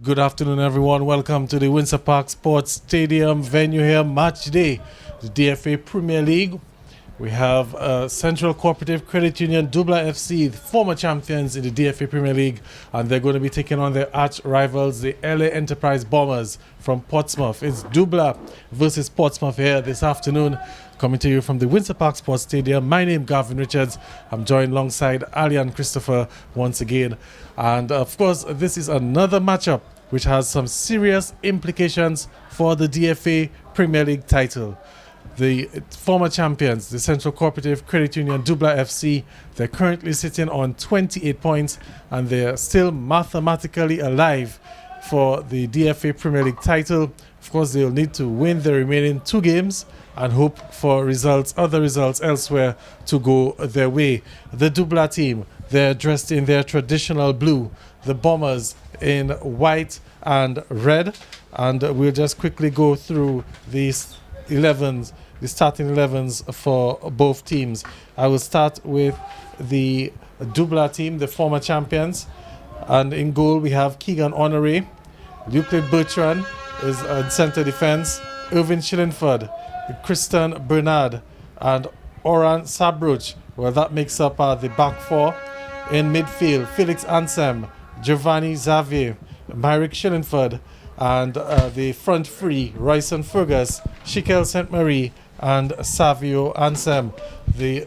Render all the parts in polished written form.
Good afternoon, everyone. Welcome to the Windsor Park Sports Stadium venue here, match day, the DFA Premier League. We have Central Cooperative Credit Union, Dublanc S.C, the former champions in the DFA Premier League, and they're going to be taking on their arch rivals, the LA Enterprise Bombers from Portsmouth. It's Dublanc versus Portsmouth here this afternoon, coming to you from the Windsor Park Sports Stadium. My name is Gavin Richards. I'm joined alongside Ali and Christopher once again. And of course, this is another matchup which has some serious implications for the DFA Premier League title. The former champions, the Central Cooperative Credit Union, Dublanc FC, they're currently sitting on 28 points and they're still mathematically alive for the DFA Premier League title. Of course, they'll need to win the remaining 2 games and hope for other results elsewhere to go their way. The Dublanc team, they're dressed in their traditional blue. The Bombers in white and red. And we'll just quickly go through these 11s, the starting 11s for both teams. I will start with the Dublanc team, the former champions. And in goal, we have Keegan Honoré. Euclid Bertrand is in centre defence. Irvin Shillingford, Kristen Bernard, and Oran Sabruch. Well, that makes up the back 4. In midfield, Felix Ansem, Giovanni Xavier, Myrick Shillingford, and the front 3, Royson Fergus, Shikel St. Marie, and Savio Ansem. The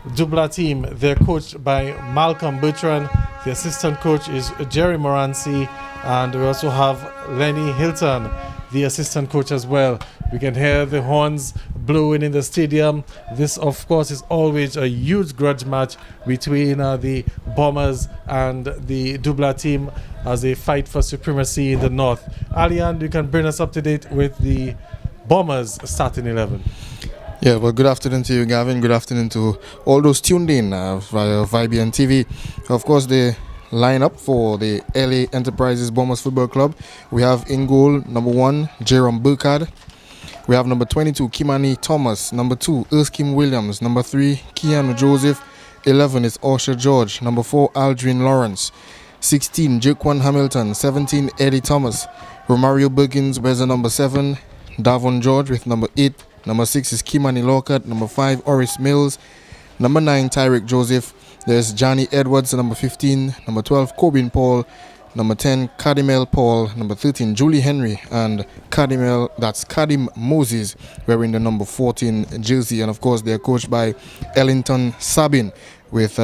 Dublanc team, they're coached by Malcolm Bertrand. The assistant coach is Jerry Moranci, and we also have Lenny Hilton, the assistant coach as well. We can hear the horns blowing in the stadium. This, of course, is always a huge grudge match between the Bombers and the Dublanc team as they fight for supremacy in the north. Alian, you can bring us up to date with the Bombers starting 11. Yeah, well, good afternoon to you, Gavin. Good afternoon to all those tuned in via VIBN TV. Of course, the lineup for the LA Enterprises Bombers Football Club. We have in goal number 1, Jerome Burkhardt. We have number 22, Kimani Thomas. Number 2, Erskine Williams. Number 3, Keanu Joseph. 11 is Osher George. Number 4, Aldrin Lawrence. 16, Jaquan Hamilton. 17, Eddie Thomas. Romario Berkins wears the number 7. Davon George with number 8. Number 6 is Kimani Lockhart. Number 5, Oris Mills. Number 9, Tyrick Joseph. There's Johnny Edwards, number 15. Number 12, Corbin Paul. Number 10, Kadimel Paul. Number 13, Julie Henry. And Kadim Moses wearing the number 14 jersey. And of course, they're coached by Ellington Sabin with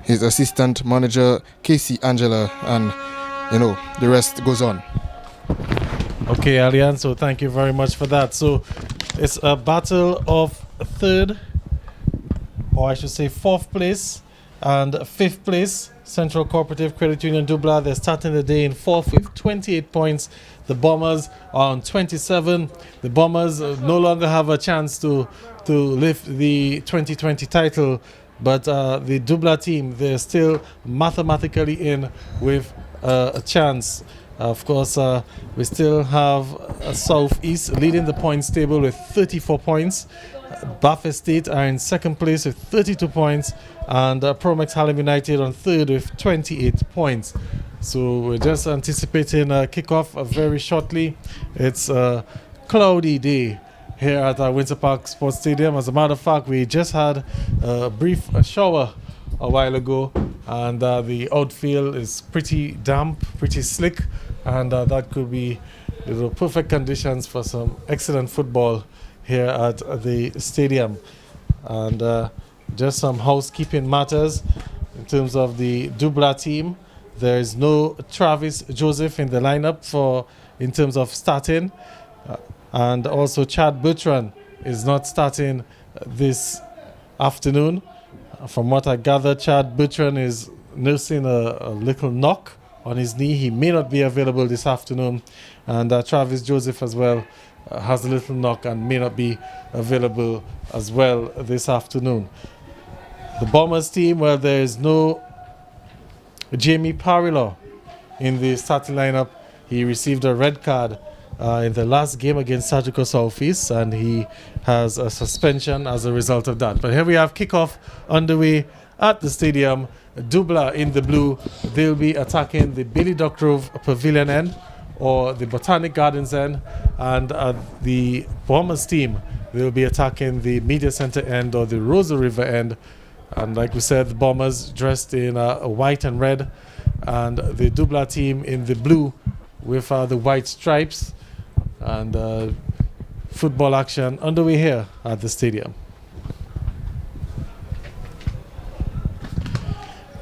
his assistant manager, Casey Angela. And, the rest goes on. Okay, Alian, so thank you very much for that. So it's a battle of third, or I should say 4th place and 5th place. Central Cooperative Credit Union Dublanc, they're starting the day in 4th with 28 points. The Bombers are on 27. The Bombers no longer have a chance to lift the 2020 title, but the Dublanc team, they're still mathematically in with a chance. Of course, we still have Southeast leading the points table with 34 points. Bath State are in 2nd place with 32 points, and Promex Harlem United on 3rd with 28 points. So we're just anticipating a kickoff very shortly. It's a cloudy day here at our Windsor Park Sports Stadium. As a matter of fact, we just had a brief shower a while ago, and the outfield is pretty damp, pretty slick, and that could be perfect conditions for some excellent football here at the stadium. And just some housekeeping matters in terms of the Dublanc team. There is no Travis Joseph in the lineup in terms of starting, and also Chad Bertrand is not starting this afternoon. From what I gather, Chad Bertrand is nursing a little knock on his knee. He may not be available this afternoon, and Travis Joseph as well has a little knock and may not be available as well this afternoon. The Bombers team, well, there is no Jamie Parilo in the starting lineup. He received a red card in the last game against Surgical Southeast, and he has a suspension as a result of that. But here we have kickoff underway at the stadium. Dublanc in the blue, they'll be attacking the Billy Duckgrove Pavilion end or the Botanic Gardens end, and the Bombers team, they'll be attacking the Media Center end or the Rosa River end. And like we said, the Bombers dressed in white and red, and the Dublanc team in the blue with the white stripes, and football action underway here at the stadium.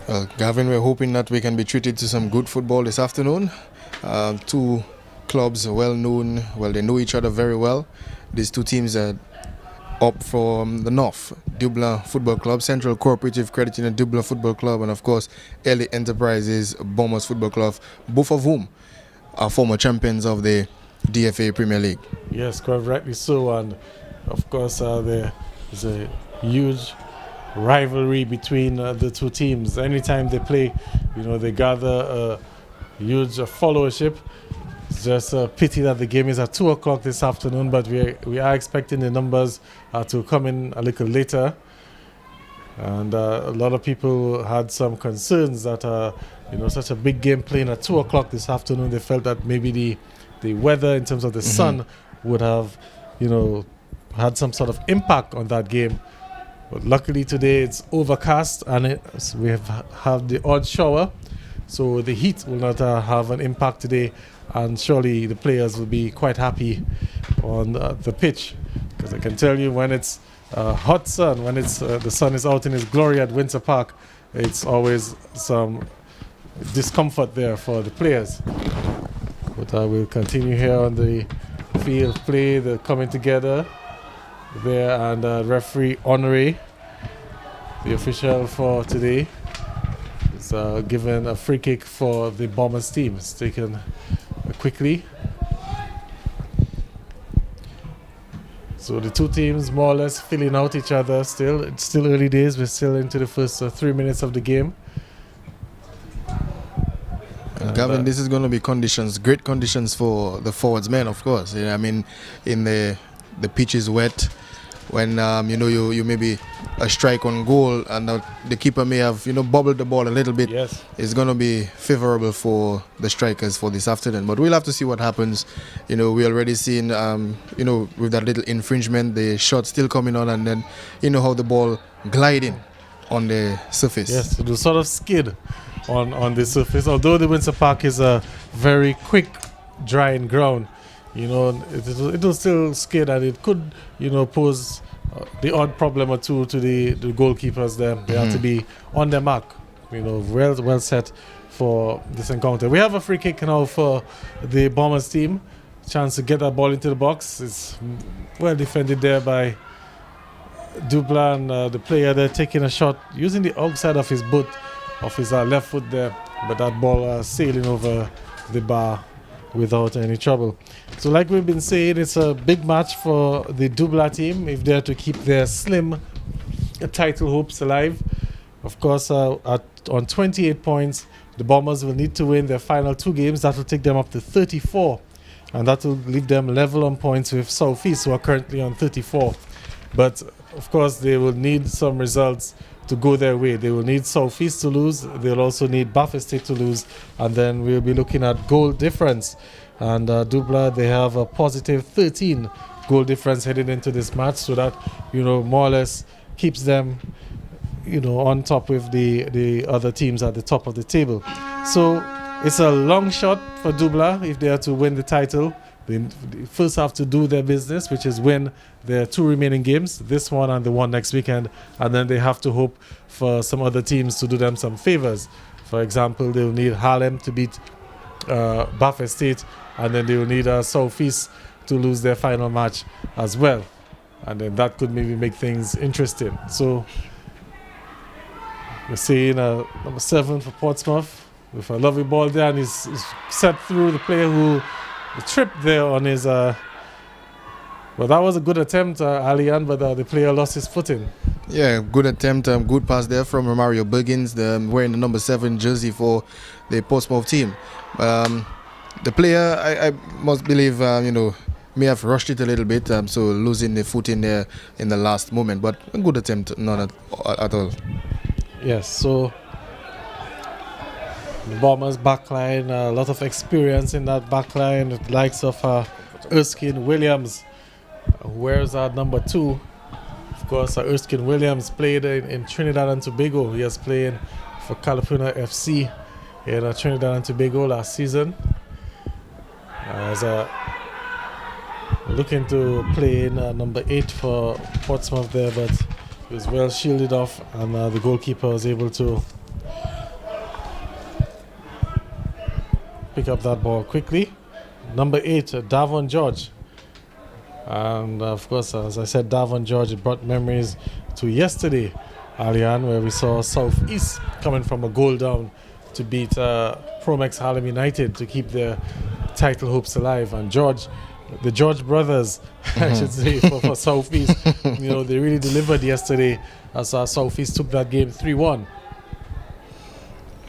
Well, Gavin, we're hoping that we can be treated to some good football this afternoon. Two clubs well known, well, they know each other very well. These two teams are up from the north, Dublanc Football Club, Central Cooperative Credit Union Dublanc Football Club, and of course LA Enterprises Bombers Football Club, both of whom are former champions of the DFA Premier League. Yes, quite rightly so, and of course there is a huge rivalry between the two teams. Anytime they play, they gather a huge followership. It's just a pity that the game is at 2 o'clock this afternoon, but we are expecting the numbers to come in a little later. And a lot of people had some concerns that such a big game playing at 2 o'clock this afternoon. They felt that maybe the weather in terms of the sun would have had some sort of impact on that game. But luckily today it's overcast, and we have the odd shower, so the heat will not have an impact today, and surely the players will be quite happy on the pitch, because I can tell you, when it's hot sun, when it's the sun is out in its glory at Windsor Park, it's always some discomfort there for the players. But I will continue here on the field play, the coming together there, and referee Honore, the official for today, is given a free kick for the Bombers team. It's taken quickly. So the two teams more or less filling out each other still. It's still early days. We're still into the first 3 minutes of the game. Gavin, this is going to be great conditions for the forwards men, of course. Yeah, I mean, in the pitch is wet. When you maybe a strike on goal and the keeper may have bobbled the ball a little bit, yes, it's going to be favorable for the strikers for this afternoon. But we'll have to see what happens. We already seen with that little infringement, the shot still coming on, and then how the ball gliding on the surface. Yes, it will sort of skid on the surface. Although the Windsor Park is a very quick drying ground, it will still skid, and it could pose the odd problem or two to the goalkeepers there. They have to be on their mark, well set for this encounter. We have a free kick now for the Bombers team. Chance to get that ball into the box. It's well defended there by Dublanc, the player there, taking a shot using the outside of his boot, of his left foot there, but that ball sailing over the bar without any trouble. So like we've been saying, it's a big match for the Dublanc team if they're to keep their slim title hopes alive. Of course, on 28 points, the Bombers will need to win their final 2 games. That will take them up to 34, and that will leave them level on points with Southeast, who are currently on 34. But of course, they will need some results to go their way. They will need Southeast to lose. They'll also need Bath State to lose, and then we'll be looking at goal difference. And Dublanc, they have a positive 13 goal difference heading into this match, so that more or less keeps them on top with the other teams at the top of the table. So it's a long shot for Dublanc if they are to win the title. They first have to do their business, which is win their 2 remaining games, this one and the one next weekend, and then they have to hope for some other teams to do them some favors. For example, they will need Harlem to beat Bath State, and then they will need Southeast to lose their final match as well, and then that could maybe make things interesting. So we're seeing number 7 for Portsmouth with a lovely ball there, and he's set through the player who tripped there on his well, that was a good attempt, Alian, but the player lost his footing. Yeah, good attempt, good pass there from Romario Bergins, wearing the number 7 jersey for the Portsmouth team. The player, I must believe, may have rushed it a little bit, so losing the footing there in the last moment. But a good attempt, not at all. Yes, so The Bombers backline, a lot of experience in that backline, with the likes of Erskine Williams, who wears number 2. Of course, Erskine Williams played in Trinidad and Tobago. He has played for Calipuna FC in Trinidad and Tobago last season. As looking to play in number 8 for Portsmouth there, but he was well shielded off, and the goalkeeper was able to pick up that ball quickly. Number 8, Davon George. And of course, as I said, Davon George, it brought memories to yesterday, Alian, where we saw Southeast coming from a goal down to beat Promex Harlem United to keep their title hopes alive. And George, the George brothers, I should say, for Southeast, they really delivered yesterday as Southeast took that game 3-1.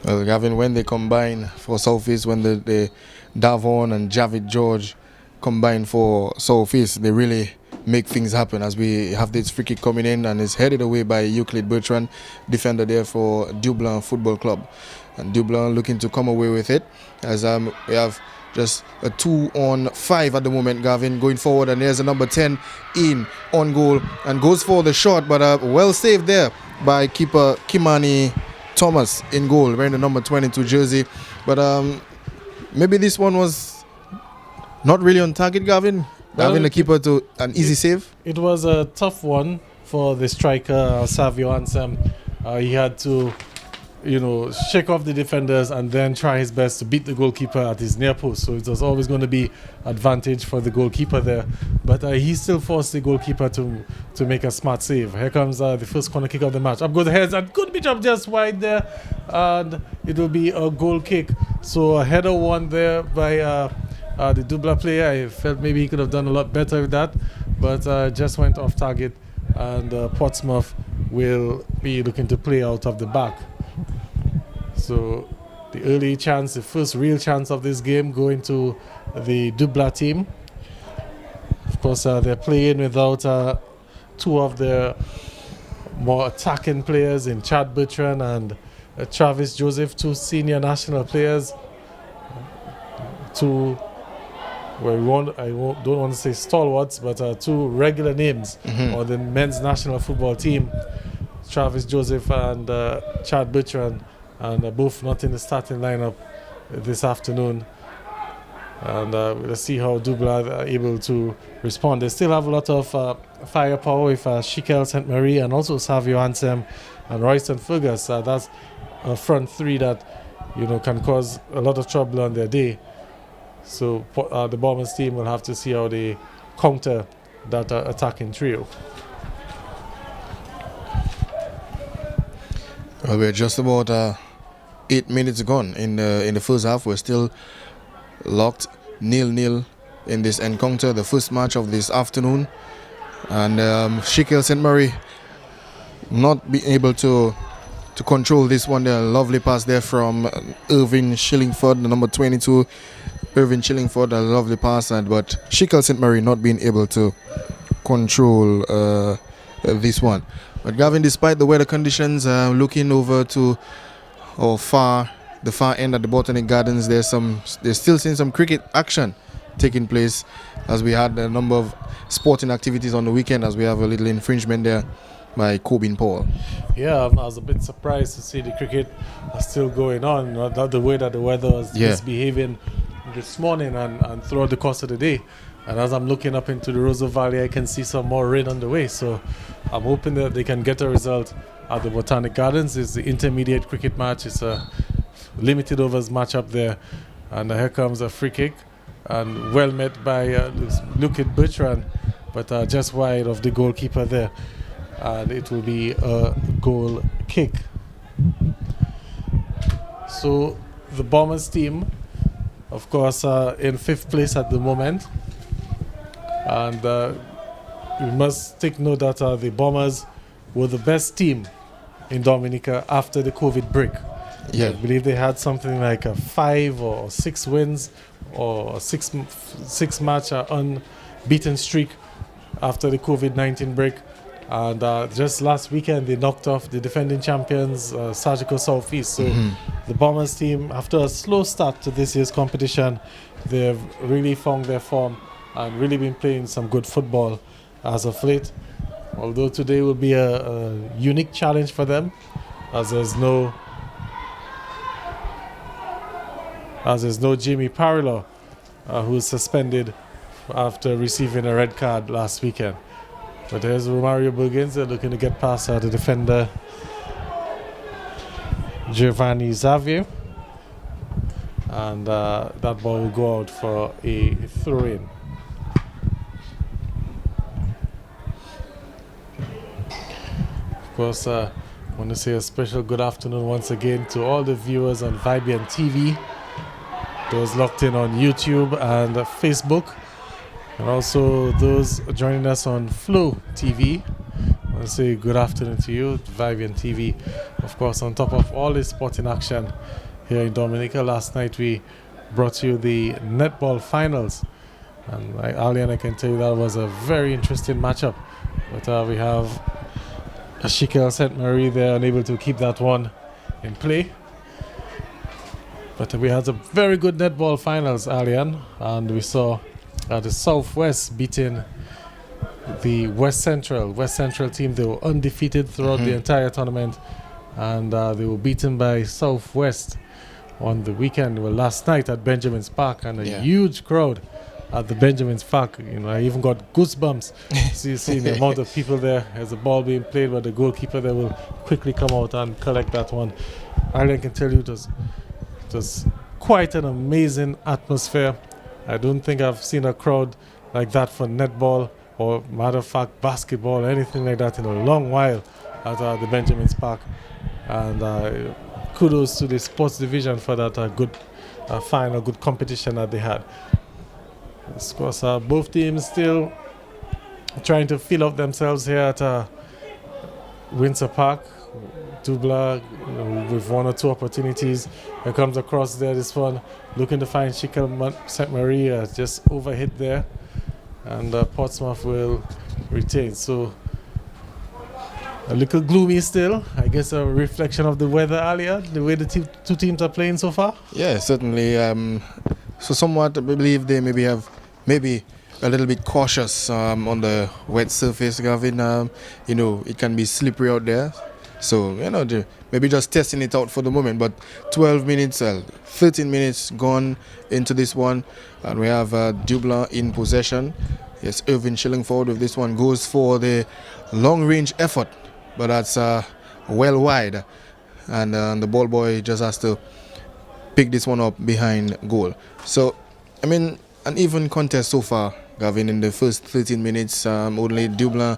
Well, Gavin, when they combine for Southeast, when the Davon and Javid George combine for Southeast, they really make things happen, as we have this free kick coming in and it's headed away by Euclid Bertrand, defender there for Dublanc Football Club. And Dublanc looking to come away with it, as we have just a 2-on-5 at the moment, Gavin, going forward, and there's a number 10 in on goal and goes for the shot, but well saved there by keeper Kimani Thomas in goal, wearing the number 22 jersey. But maybe this one was not really on target, Gavin. Having the keeper to an easy save. It was a tough one for the striker, Savio Ansem. He had to, shake off the defenders and then try his best to beat the goalkeeper at his near post. So it was always going to be advantage for the goalkeeper there. But he still forced the goalkeeper to make a smart save. Here comes the first corner kick of the match. Up goes the heads and good pitch up just wide there. And it will be a goal kick. So a header one there by the Dubla player. I felt maybe he could have done a lot better with that, but just went off target, and Portsmouth will be looking to play out of the back. So the early chance, the first real chance of this game going to the Dubla team. Of course, they're playing without 2 of their more attacking players in Chad Bertrand and Travis Joseph, 2 senior national players. 2 don't want to say stalwarts, but 2 regular names on the men's national football team, Travis Joseph and Chad Bertrand, and both not in the starting lineup this afternoon. And we'll see how Dubla are able to respond. They still have a lot of firepower with Shikel St. Marie and also Savio Ansem and Royston Fergus. That's a front 3 that can cause a lot of trouble on their day. So the Bombers team will have to see how they counter that attacking trio. Well, we're just about 8 minutes gone in the first half. We're still locked 0-0 in this encounter, the first match of this afternoon. And Shikel St. Marie not being able to control this one there. Lovely pass there from Irvin Shillingford, the number 22. Irvin Shillingford, a lovely pass, but Shikel St. Marie not being able to control this one. But Gavin, despite the weather conditions, looking over to the far end at the Botanic Gardens, they're still seeing some cricket action taking place, as we had a number of sporting activities on the weekend, as we have a little infringement there by Corbin Paul. Yeah, I was a bit surprised to see the cricket still going on, not the way that the weather was misbehaving this morning and throughout the course of the day. And as I'm looking up into the Roseau Valley, I can see some more rain on the way. So I'm hoping that they can get a result at the Botanic Gardens. It's the intermediate cricket match. It's a limited overs match up there. And here comes a free kick, and well met by Euclid Bertrand, but just wide of the goalkeeper there. And it will be a goal kick. So the Bombers team, of course, in 5th place at the moment. And we must take note that the Bombers were the best team in Dominica after the COVID break. Yeah. I believe they had something like a 5 or 6 wins or a six match unbeaten streak after the COVID-19 break. And just last weekend, they knocked off the defending champions, Surgical Southeast. So the Bombers team, after a slow start to this year's competition, they've really found their form and really been playing some good football as of late. Although today will be a unique challenge for them, as there's no Jamie Parilo, who's suspended after receiving a red card last weekend. But there's Romario Burgins looking to get past the defender Giovanni Xavier, and that ball will go out for a throw-in. Of course, I want to say a special good afternoon once again to all the viewers on Vibian TV, those locked in on YouTube and Facebook, and also those joining us on Flow TV. I want to say good afternoon to you, Vibian TV. Of course, on top of all the sporting action here in Dominica, last night we brought you the netball finals. And Alian, I can tell you that was a very interesting matchup. But we have Shikel St. Marie there, unable to keep that one in play. But we had some very good netball finals, Alian, and we saw the Southwest beating the West Central team. They were undefeated throughout the entire tournament, and they were beaten by Southwest on the weekend, well, last night at Benjamin's Park, and a huge crowd at the Benjamin's Park. You know, I even got goosebumps seeing the amount of people there as the ball being played, but the goalkeeper there will quickly come out and collect that one. I can tell you it was quite an amazing atmosphere. I don't think I've seen a crowd like that for netball, or matter of fact basketball, or anything like that in a long while at the Benjamin's Park. And kudos to the sports division for that good final, good competition that they had. Of course, both teams still trying to fill up themselves here at Windsor Park. Dublanc, with one or two opportunities, it comes across there. This one looking to find Shikel St. Marie, just overhit there, and Portsmouth will retain. So a little gloomy still. I guess a reflection of the weather earlier, the way the two teams are playing so far. Yeah, certainly. So somewhat, I believe they maybe a little bit cautious on the wet surface, Gavin. It can be slippery out there. So, maybe just testing it out for the moment. But 13 minutes gone into this one. And we have Dublanc in possession. Yes, Irvin Shillingford with this one goes for the long-range effort. But that's well wide. And the ball boy just has to pick this one up behind goal. So, an even contest so far, Gavin. In the first 13 minutes, only Dublanc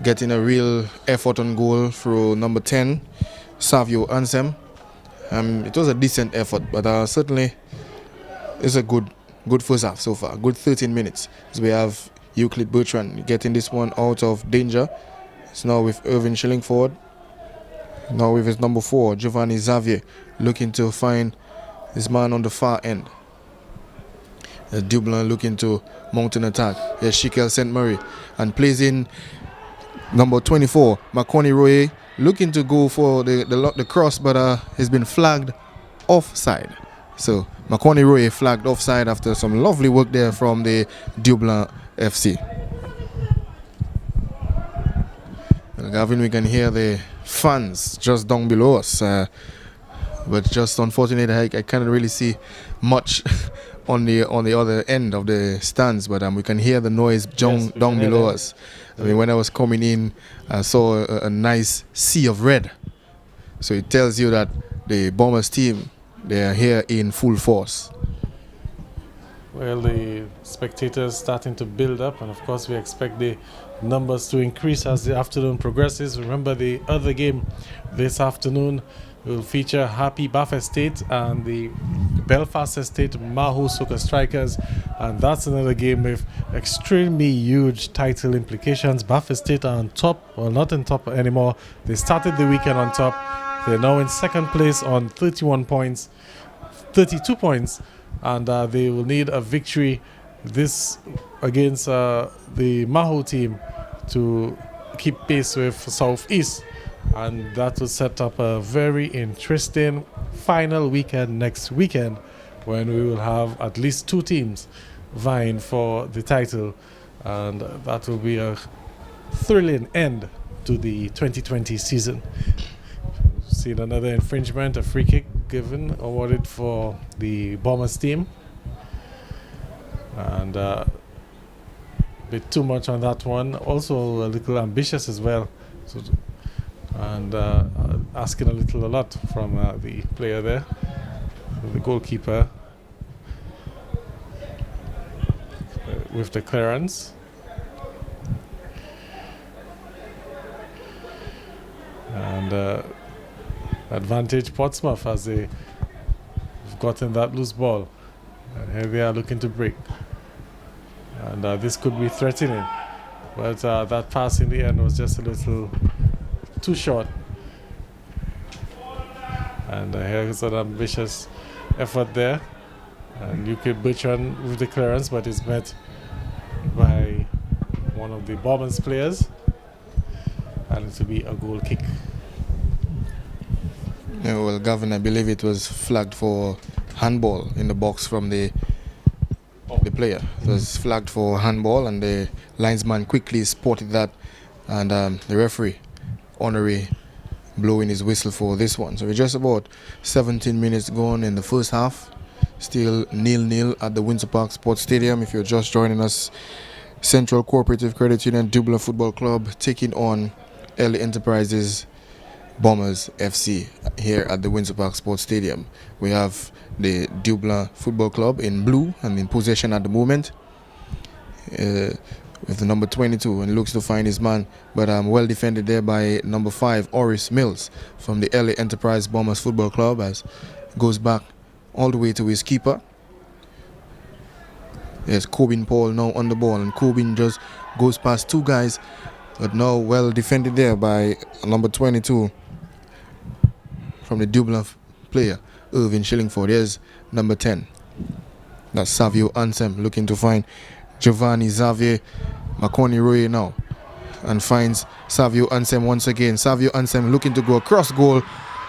getting a real effort on goal through number 10, Savio Ansem. It was a decent effort, but certainly it's a good first half so far. Good 13 minutes. So we have Euclid Bertrand getting this one out of danger. It's now with Irvin Shillingford. Now with his number 4, Giovanni Xavier, looking to find this man on the far end. Dublanc looking to mount an attack. Here's Shikel St. Marie and plays in number 24, Makoni Roye, looking to go for the cross, but has been flagged offside. So Makoni Roye flagged offside after some lovely work there from the Dublanc FC. Well, Gavin, we can hear the fans just down below us, but just unfortunately I can't really see much on the other end of the stands, but we can hear the noise down below us. When I was coming in, I saw a nice sea of red. So it tells you that the Bombers team, they are here in full force. Well, the spectators starting to build up, and of course we expect the numbers to increase as the afternoon progresses. Remember, the other game this afternoon will feature Happy Bath Estate and the Belfast Estate Maho Soccer Strikers, and that's another game with extremely huge title implications. Bath Estate are on top, well, not on top anymore. They started the weekend on top. They're now in second place on 32 points, and they will need a victory this against the Maho team to keep pace with Southeast, and that will set up a very interesting final weekend next weekend, when we will have at least 2 teams vying for the title, and that will be a thrilling end to the 2020 season. Seen another infringement, a free kick awarded for the Bombers team, and a bit too much on that one. Also a little ambitious as well, and asking a lot from the player there, the goalkeeper, with the clearance. And advantage Portsmouth as they've gotten that loose ball. And here they are looking to break. And this could be threatening. But that pass in the end was just a little too short. And here's an ambitious effort there. And UK Bertrand with the clearance, but it's met by one of the Bombers players. And it will be a goal kick. Yeah, well, Gavin, I believe it was flagged for handball in the box from the player. It was flagged for handball, and the linesman quickly spotted that, and the referee, honorary, blowing his whistle for this one. So we're just about 17 minutes gone in the first half. Still 0-0 at the Windsor Park Sports Stadium. If you're just joining us, Central Cooperative Credit Union Dublanc Football Club taking on LA Enterprises Bombers FC here at the Windsor Park Sports Stadium. We have the Dublanc Football Club in blue and in possession at the moment, with the number 22, and looks to find his man, but well defended there by number 5, Oris Mills from the LA Enterprise Bombers Football Club, as goes back all the way to his keeper. There's Corbin Paul now on the ball, and Corbin just goes past 2 guys, but now well defended there by number 22 from the Dublanc player, Irvin Shillingford. There's number 10. That's Savio Ansem looking to find Giovanni Xavier Maconi Roy now, and finds Savio Ansem once again. Savio Ansem looking to go across goal,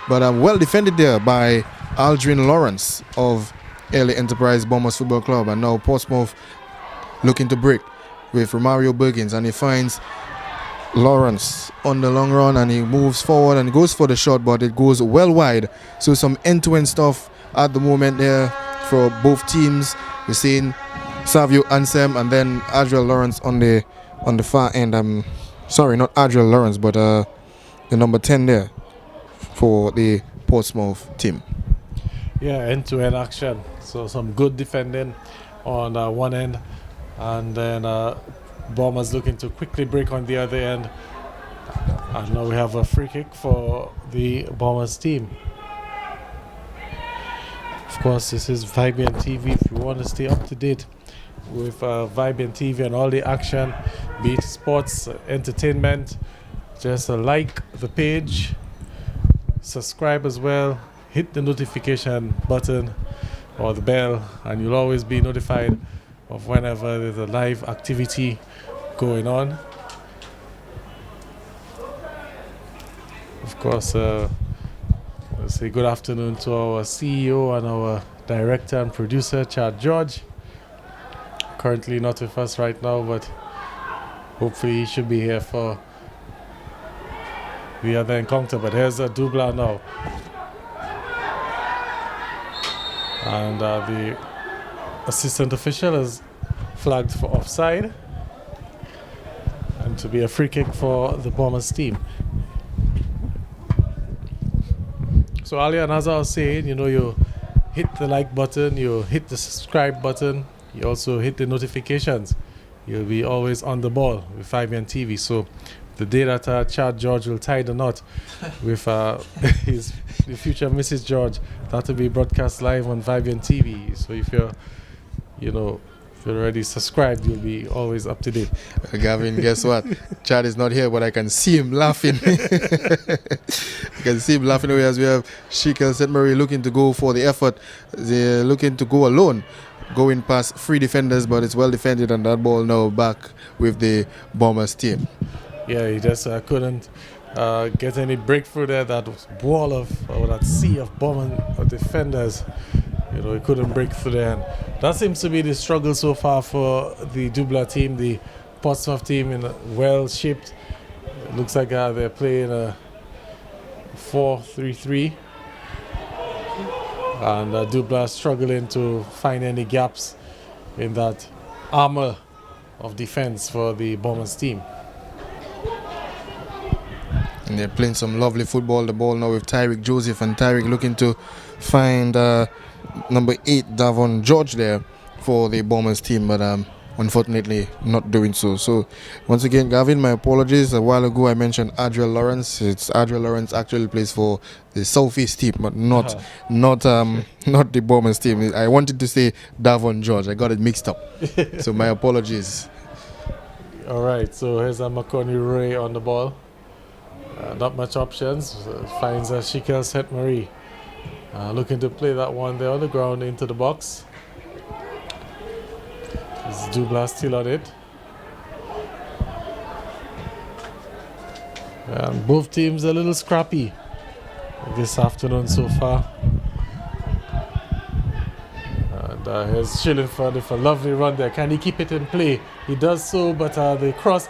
but well defended there by Aldrin Lawrence of LA Enterprise Bombers Football Club. And now Portsmouth looking to break with Romario Bergins, and he finds Lawrence on the long run, and he moves forward and goes for the shot, but it goes well wide. So some end-to-end stuff at the moment there for both teams. We're seeing Savio Ansem and then Adriel Lawrence on the far end. Sorry, not Adriel Lawrence, but the number 10 there for the Portsmouth team. Yeah, end-to-end action. So some good defending on one end, and then Bombers looking to quickly break on the other end. And now we have a free kick for the Bombers team. Of course, this is Vibrant TV. If you want to stay up to date with Vibrant TV and all the action, be it sports, entertainment, just like the page, subscribe as well, hit the notification button or the bell, and you'll always be notified of whenever there's a live activity going on. Of course, let's say good afternoon to our CEO and our director and producer, Chad George. Currently not with us right now, but hopefully he should be here for the other encounter. But here's a Dublanc now. And the assistant official is flagged for offside, and to be a free kick for the Bombers team. So Alian, as I was saying, you hit the like button, you hit the subscribe button, you also hit the notifications. You'll be always on the ball with Vibrant TV. So the day that Chad George will tie the knot with the future Mrs. George, that will be broadcast live on Vibrant TV. So if you're already subscribed, you'll be always up to date. Gavin, guess what? Chad is not here, but I can see him laughing. I can see him laughing away as we have Sheikh St. Mary looking to go for the effort. They're looking to go alone, going past 3 defenders, but it's well defended, and that ball now back with the Bombers team. Yeah, he just couldn't get any breakthrough there. That wall of, or that sea of bomb defenders, he couldn't break through there. And that seems to be the struggle so far for the Dubla team, the Portsmouth team, in well shaped. It looks like they're playing a 4-3-3, and Dubla struggling to find any gaps in that armor of defense for the Bombers team. And they're playing some lovely football. The ball now with Tyreek Joseph, and Tyreek looking to find number 8 Davon George there for the Bombers team, but unfortunately not doing so. So once again, Gavin, my apologies. A while ago I mentioned Adriel Lawrence. It's Adriel Lawrence actually plays for the Southeast team, but not the Bombers team. I wanted to say Davon George. I got it mixed up. So my apologies. All right, so here's a Maconi Ray on the ball. Not much options. Finds a Shikel St. Marie. Looking to play that one there on the ground into the box. Is Dubla still on it? And both teams a little scrappy this afternoon so far. And here's Shillingford with a lovely run there. Can he keep it in play? He does so, but the cross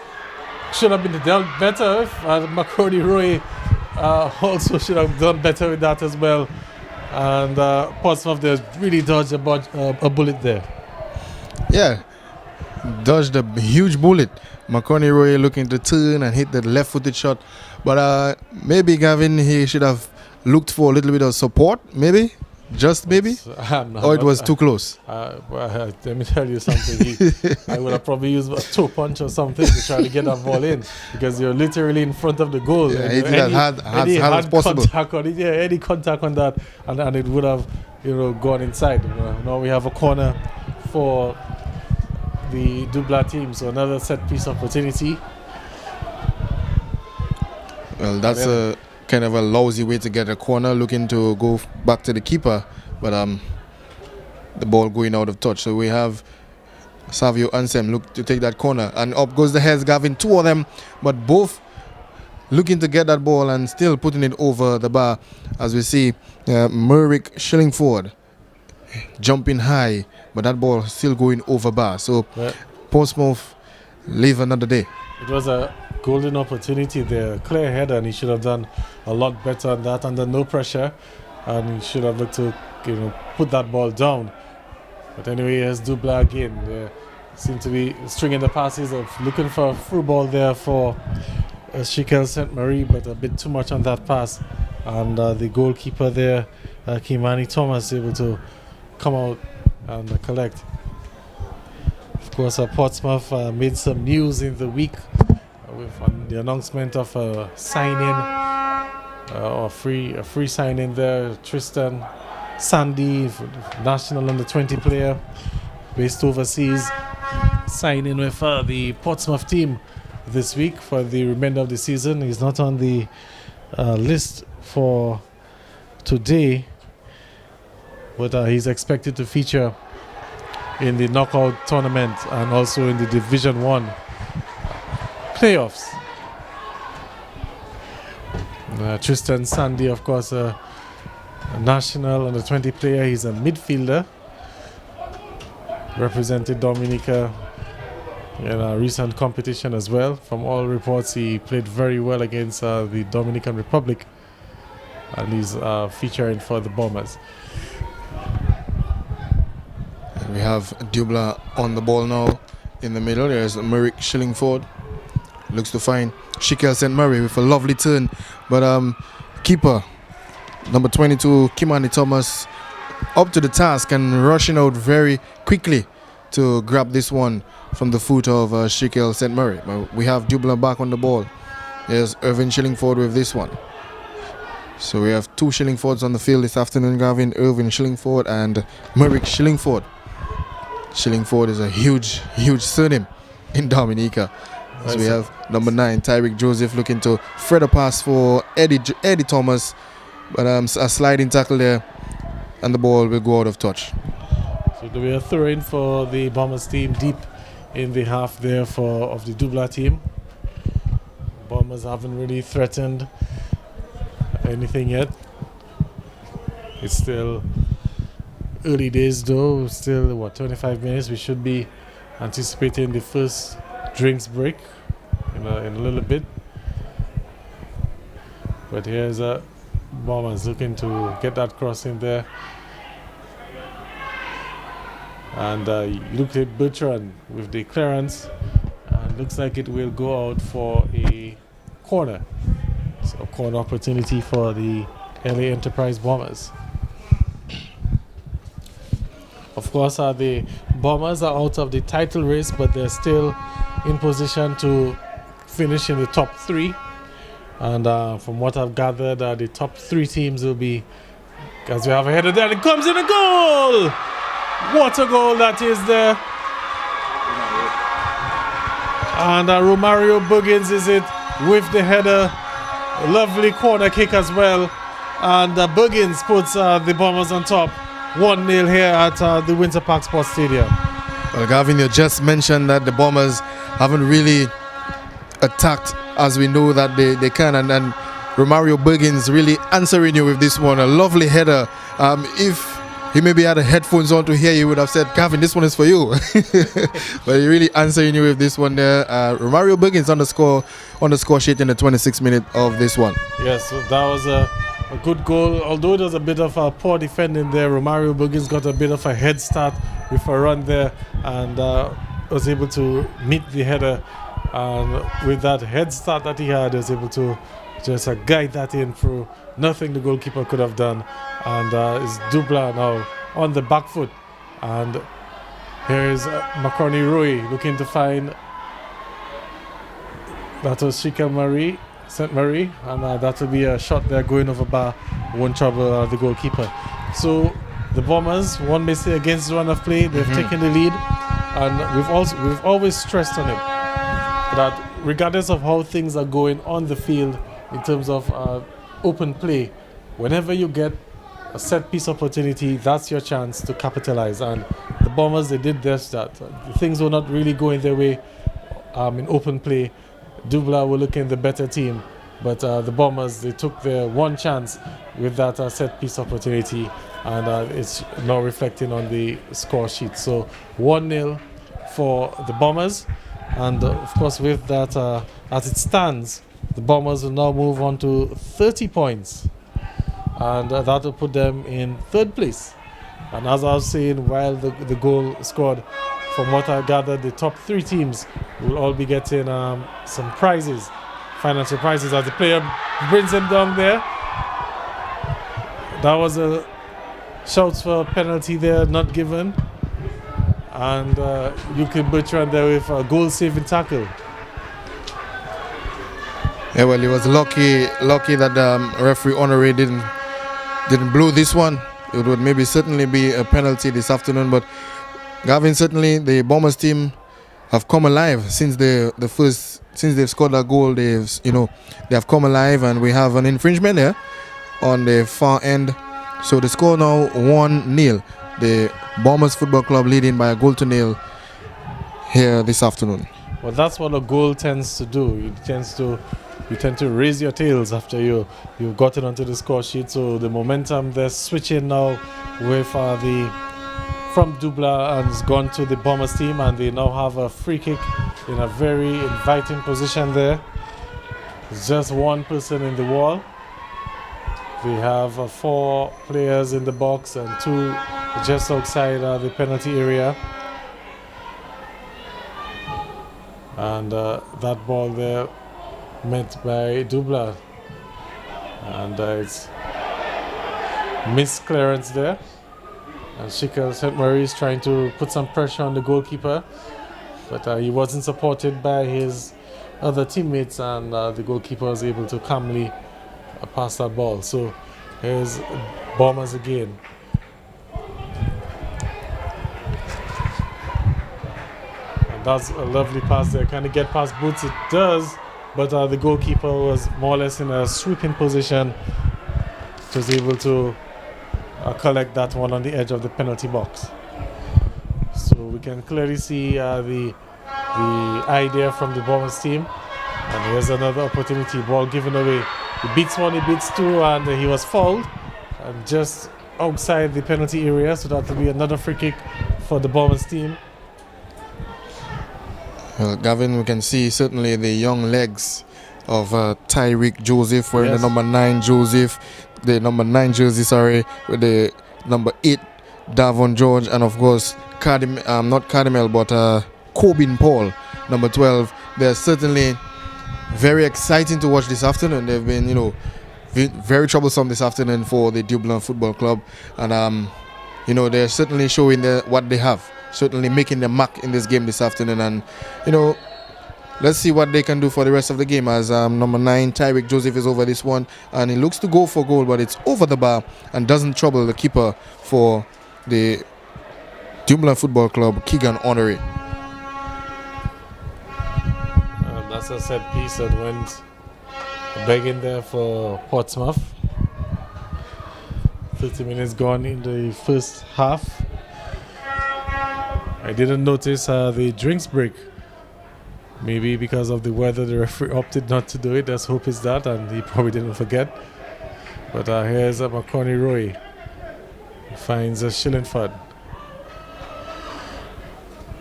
should have been dealt better. Maconi Roy also should have done better with that as well. And Portsmouth there really dodged a bullet there. Yeah, dodged a huge bullet. Maconi Roy looking to turn and hit the left-footed shot. But maybe Gavin, he should have looked for a little bit of support, maybe. Just maybe? Or it was too close? Well, let me tell you something. I would have probably used a toe punch or something to try to get that ball in, because you're literally in front of the goal. Yeah, it any hard as possible. Contact on it, yeah, any contact on that, and it would have, gone inside. Now we have a corner for the Dubla team, so another set piece opportunity. Well, that's a kind of a lousy way to get a corner, looking to go back to the keeper, but the ball going out of touch. So we have Savio Ansem look to take that corner, and up goes the heads. Gavin, 2 of them, but both looking to get that ball and still putting it over the bar. As we see Merrick Shillingford jumping high, but that ball still going over bar. So Portsmouth live another day. It was a golden opportunity there, clear header, and he should have done a lot better on that under no pressure, and he should have looked to put that ball down. But anyway, here's Dubla again. They seem to be stringing the passes of looking for a through ball there for Shikel St. Marie, but a bit too much on that pass, and the goalkeeper there, Kimani Thomas, able to come out and collect. Of course, Portsmouth made some news in the week with the announcement of a signing, or a free signing there. Tristan Sandy, national under-20 player, based overseas, signing with the Portsmouth team this week for the remainder of the season. He's not on the list for today, but he's expected to feature in the knockout tournament and also in the Division 1 playoffs. Tristan Sandy, of course, a national under-20 player. He's a midfielder, represented Dominica in a recent competition as well. From all reports, he played very well against the Dominican Republic, and he's featuring for the Bombers. We have Dubla on the ball now in the middle. There's Merrick Shillingford. Looks to find Shikel St. Marie with a lovely turn. But keeper, number 22, Kimani Thomas, up to the task and rushing out very quickly to grab this one from the foot of Shikel St. Marie. But we have Dubla back on the ball. There's Irvin Shillingford with this one. So we have 2 Shillingfords on the field this afternoon, Gavin. Irvin Shillingford and Merrick Shillingford. Shillingford is a huge surname in Dominica. So we have number 9, Tyreek Joseph, looking to thread a pass for Eddie Thomas, but a sliding tackle there, and the ball will go out of touch. So do we have throw-in for the Bombers team deep in the half there of the Dubla team. Bombers haven't really threatened anything yet. It's still early days though, still 25 minutes. We should be anticipating the first drinks break in a little bit. But here's Bombers looking to get that cross in there. And you look at Bertrand with the clearance, and looks like it will go out for a corner. So a corner opportunity for the LA Enterprise Bombers. Of course, the Bombers are out of the title race, but they're still in position to finish in the top 3. And from what I've gathered, the top 3 teams will be, as we have a header there, it comes in a goal! What a goal that is there. And Romario Buggins is it with the header. Lovely corner kick as well. And Buggins puts the Bombers on top. 1-0 here at the Windsor Park Sports Stadium. Well, Gavin, you just mentioned that the Bombers haven't really attacked as we know that they can. And Romario Buggins really answering you with this one. A lovely header. If he maybe had the headphones on to hear you, would have said, Gavin, this one is for you. But he really answering you with this one there. Romario Buggins on the score sheet in the 26th minute of this one. Yes, so that was a good goal. Although it was a bit of a poor defending there, Romario Buggins got a bit of a head start with a run there and was able to meet the header. And with that head start that he had, he was able to just guide that in through. Nothing the goalkeeper could have done. And it's Dublanc now on the back foot. And here is Macaroni Rui looking to find. That was Shika Marie, St. Marie. And that will be a shot there going over bar. Won't trouble the goalkeeper. So the Bombers, one may say against the run of play, they've taken the lead. And we've always stressed on it that regardless of how things are going on the field in terms of open play, whenever you get a set piece opportunity, that's your chance to capitalize. And the Bombers, they did just that. Things were not really going their way in open play. Dublanc were looking the better team, but the Bombers, they took their one chance with that set piece opportunity, and it's now reflecting on the score sheet. So 1-0 for the Bombers, and of course with that, as it stands, the Bombers will now move on to 30 points. And that will put them in 3rd place. And as I was saying, while the goal scored, from what I gathered, the top 3 teams will all be getting some prizes, financial prizes, as the player brings them down there. That was a shouts for a penalty there, not given. And you can Bertrand there with a goal-saving tackle. Yeah, well, he was lucky that referee Honore didn't blow this one. It would maybe certainly be a penalty this afternoon, but Gavin, certainly the Bombers team have come alive since they've scored that goal. They have come alive, and we have an infringement there on the far end. So the score now 1-0. The Bombers Football Club leading by a 1-0 here this afternoon. Well, that's what a goal tends to do. You tend to raise your tails after you've gotten onto the score sheet. So the momentum, they're switching now with from Dublanc and has gone to the Bombers team, and they now have a free kick in a very inviting position there. It's just one person in the wall. They have 4 players in the box and 2 just outside the penalty area. And that ball there met by Dublanc, and it's missed clearance there, and Shika St. Marie is trying to put some pressure on the goalkeeper, but he wasn't supported by his other teammates, and the goalkeeper was able to calmly pass that ball. So here's Bombers again. And that's a lovely pass there. Can it get past Boots? It does. But the goalkeeper was more or less in a sweeping position. Was able to collect that one on the edge of the penalty box. So we can clearly see the idea from the Bombers team. And here's another opportunity. Ball given away. He beats one, he beats two, and he was fouled. And just outside the penalty area, so that will be another free kick for the Bombers team. Well, Gavin, we can see certainly the young legs of Tyreek Joseph wearing the number 9 Joseph, the number 9 jersey, sorry, with the number 8 Davon George, and of course not Cardinal but Corbin Paul, number 12. They're certainly very exciting to watch this afternoon. They've been, very troublesome this afternoon for the Dublanc Football Club, and they're certainly showing what they have, certainly making their mark in this game this afternoon, and let's see what they can do for the rest of the game, as number 9 Tyreek Joseph is over this one, and he looks to go for goal, but it's over the bar and doesn't trouble the keeper for the Dublanc Football Club, Keegan Honoré. That's a set piece that went begging there for Portsmouth. 30 minutes gone in the first half. I didn't notice the drinks break. Maybe because of the weather, the referee opted not to do it. Let's hope it's that, and he probably didn't forget. But here's McConaughey Roy. He finds Shillingford.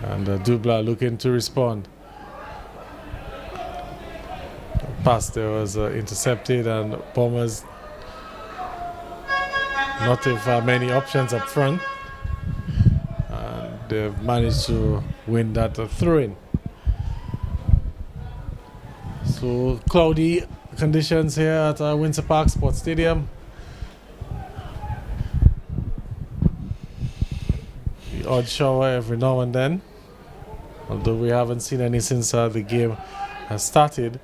And Dublanc looking to respond. Pass there was intercepted, and Bombers not with many options up front. And they've managed to win that throw-in. So cloudy conditions here at Windsor Park Sports Stadium. The odd shower every now and then, although we haven't seen any since the game has started.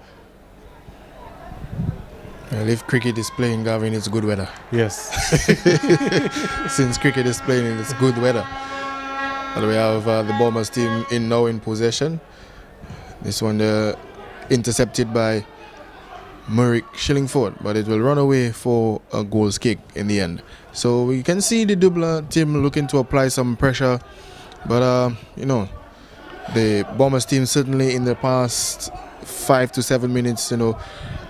Well, if cricket is playing, Gavin, it's good weather. Yes. Since cricket is playing, it's good weather. And we have the Bombers team now in possession. This one intercepted by Merrick Shillingford, but it will run away for a goals kick in the end. So we can see the Dublanc team looking to apply some pressure, but the Bombers team certainly in the past 5 to 7 minutes,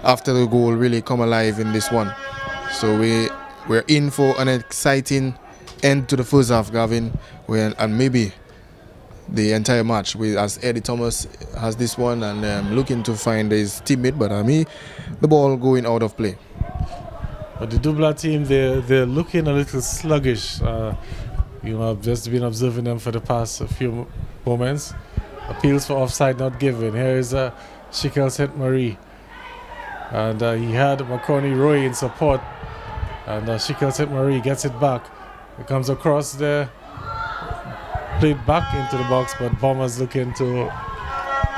after the goal, really come alive in this one. So we're in for an exciting end to the first half, Gavin, and maybe the entire match, as Eddie Thomas has this one and looking to find his teammate, but the ball going out of play. But the Dublanc team, they're looking a little sluggish. I've just been observing them for the past few moments. Appeals for offside not given. Here is Shikel St. Marie. And he had McConaughey Roy in support. And Shikel St. Marie gets it back. It comes across there. Played back into the box, but Bombers looking to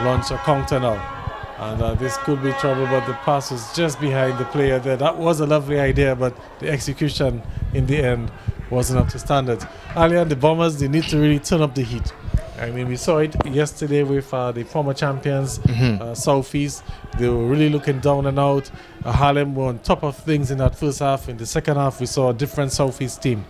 launch a counter now. And this could be trouble, but the pass was just behind the player there. That was a lovely idea, but the execution in the end wasn't up to standards. Earlier, the Bombers, they need to really turn up the heat. I mean, we saw it yesterday with the former champions, Southeast. They were really looking down and out. Harlem were on top of things in that first half. In the second half, we saw a different Southeast team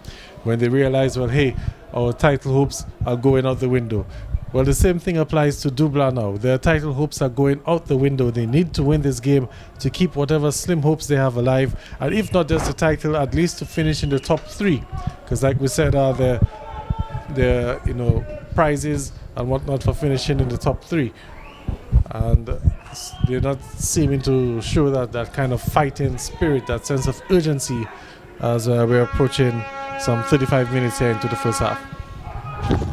when they realized, well, hey, our title hopes are going out the window. Well, the same thing applies to Dublanc now. Their title hopes are going out the window. They need to win this game to keep whatever slim hopes they have alive. And if not just the title, at least to finish in the top 3. Because like we said, their prizes and whatnot for finishing in the top 3. And they're not seeming to show that kind of fighting spirit, that sense of urgency as we're approaching some 35 minutes here into the first half.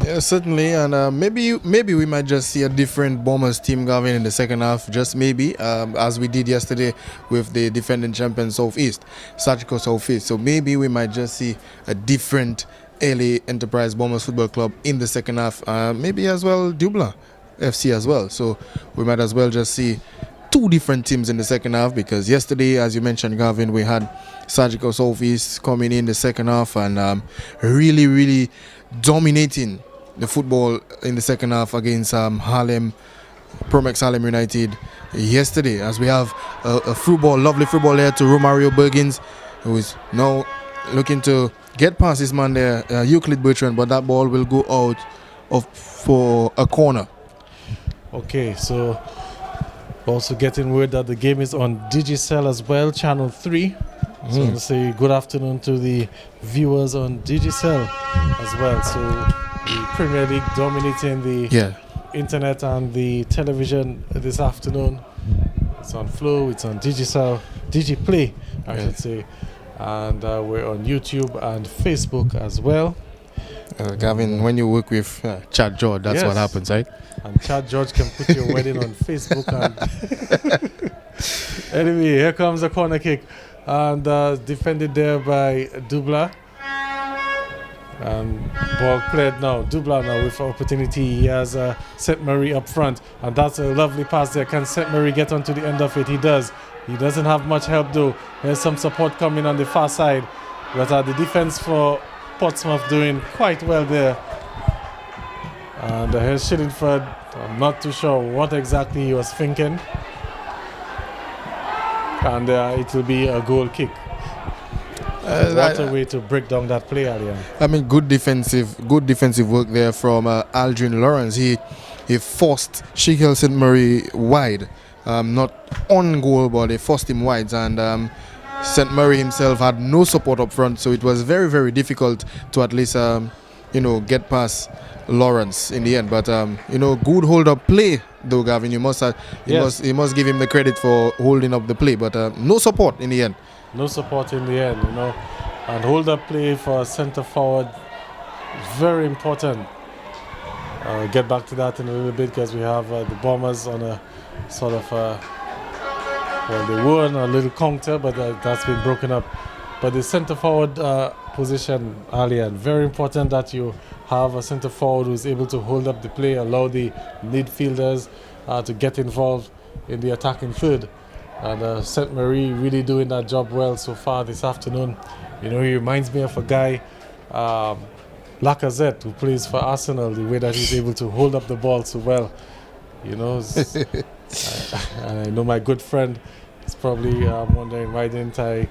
Yeah, certainly, and maybe we might just see a different Bombers team, Gavin, in the second half, just maybe, as we did yesterday with the defending champion Southeast, Surgical Southeast. So maybe we might just see a different LA Enterprise Bombers Football Club in the second half, maybe as well Dublanc FC as well. So we might as well just see 2 different teams in the second half, because yesterday, as you mentioned, Gavin, we had Surgical Southeast coming in the second half and really, really dominating the football in the second half against Promex Harlem United yesterday, as we have a lovely football there to Romario Bergins, who is now looking to get past his man there, Euclid Bertrand, but that ball will go out for a corner. Okay, so Also getting word that the game is on Digicel as well, Channel 3. So I want to say good afternoon to the viewers on Digicel as well. So the Premier League dominating the internet and the television this afternoon. It's on Flow, it's on Digicel, Digiplay, I should say. And we're on YouTube and Facebook as well. Gavin, when you work with Chad George, that's what happens, right? And Chad George can put your wedding on Facebook. And anyway, here comes a corner kick. And defended there by Dublanc. And ball cleared now. Dublanc now with opportunity. He has St. Marie up front. And that's a lovely pass there. Can St. Marie get onto the end of it? He does. He doesn't have much help though. There's some support coming on the far side. But the defense for Portsmouth doing quite well there. And here's Shillingford. I'm not too sure what exactly he was thinking. And it will be a goal kick. What a way to break down that play, Alian. I mean, good defensive work there from Aldrin Lawrence. He forced Sheikh St. Marie wide, not on goal, but they forced him wide. And St. Marie himself had no support up front, so it was very, very difficult to at least get past Lawrence in the end. But good hold up play though, Gavin. You must give him the credit for holding up the play, but no support in the end. No support in the end, and hold up play for a centre forward is very important. Get back to that in a little bit because we have the Bombers on a sort of they were on a little counter, but that's been broken up. But the centre forward position, Alian, very important that you have a centre forward who's able to hold up the play, allow the midfielders to get involved in the attacking third. And St. Marie really doing that job well so far this afternoon. He reminds me of a guy, Lacazette, who plays for Arsenal, the way that he's able to hold up the ball so well. I know my good friend is probably wondering why didn't I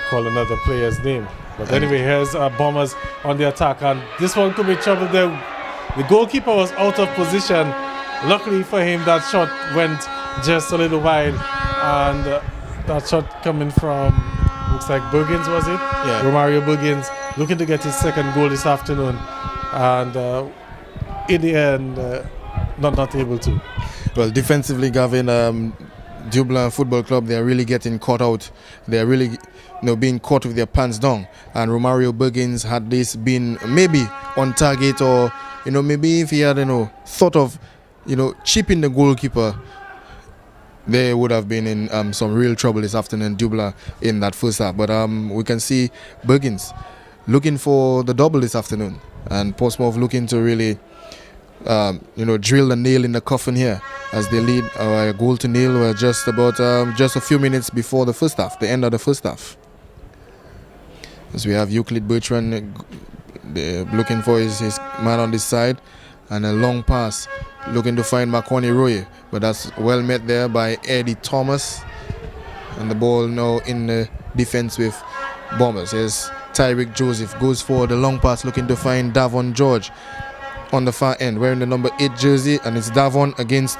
call another player's name. But anyway, here's Bombers on the attack, and this one could be trouble there. The goalkeeper was out of position. Luckily for him, that shot went just a little wide, and that shot coming from, looks like Buggins, was it? Yeah. Romario Buggins, looking to get his second goal this afternoon, and in the end, not able to. Well, defensively, Gavin, Dublanc Football Club, they are really getting caught out. They are really being caught with their pants down. And Romario Buggins, had this been maybe on target, or maybe if he had thought of chipping the goalkeeper, they would have been in some real trouble this afternoon, Dublanc, in that first half. But we can see Buggins looking for the double this afternoon, and Portsmouth looking to really drill the nail in the coffin here as they lead a goal to nil. We're just about just a few minutes before the first half, the end of the first half. As we have Euclid Bertrand looking for his man on this side, and a long pass looking to find Marconi Roy, but that's well met there by Eddie Thomas, and the ball now in the defense with Bombers. Here's Tyrick Joseph, goes for the long pass looking to find Davon George on the far end, wearing the number 8 jersey, and it's Davon against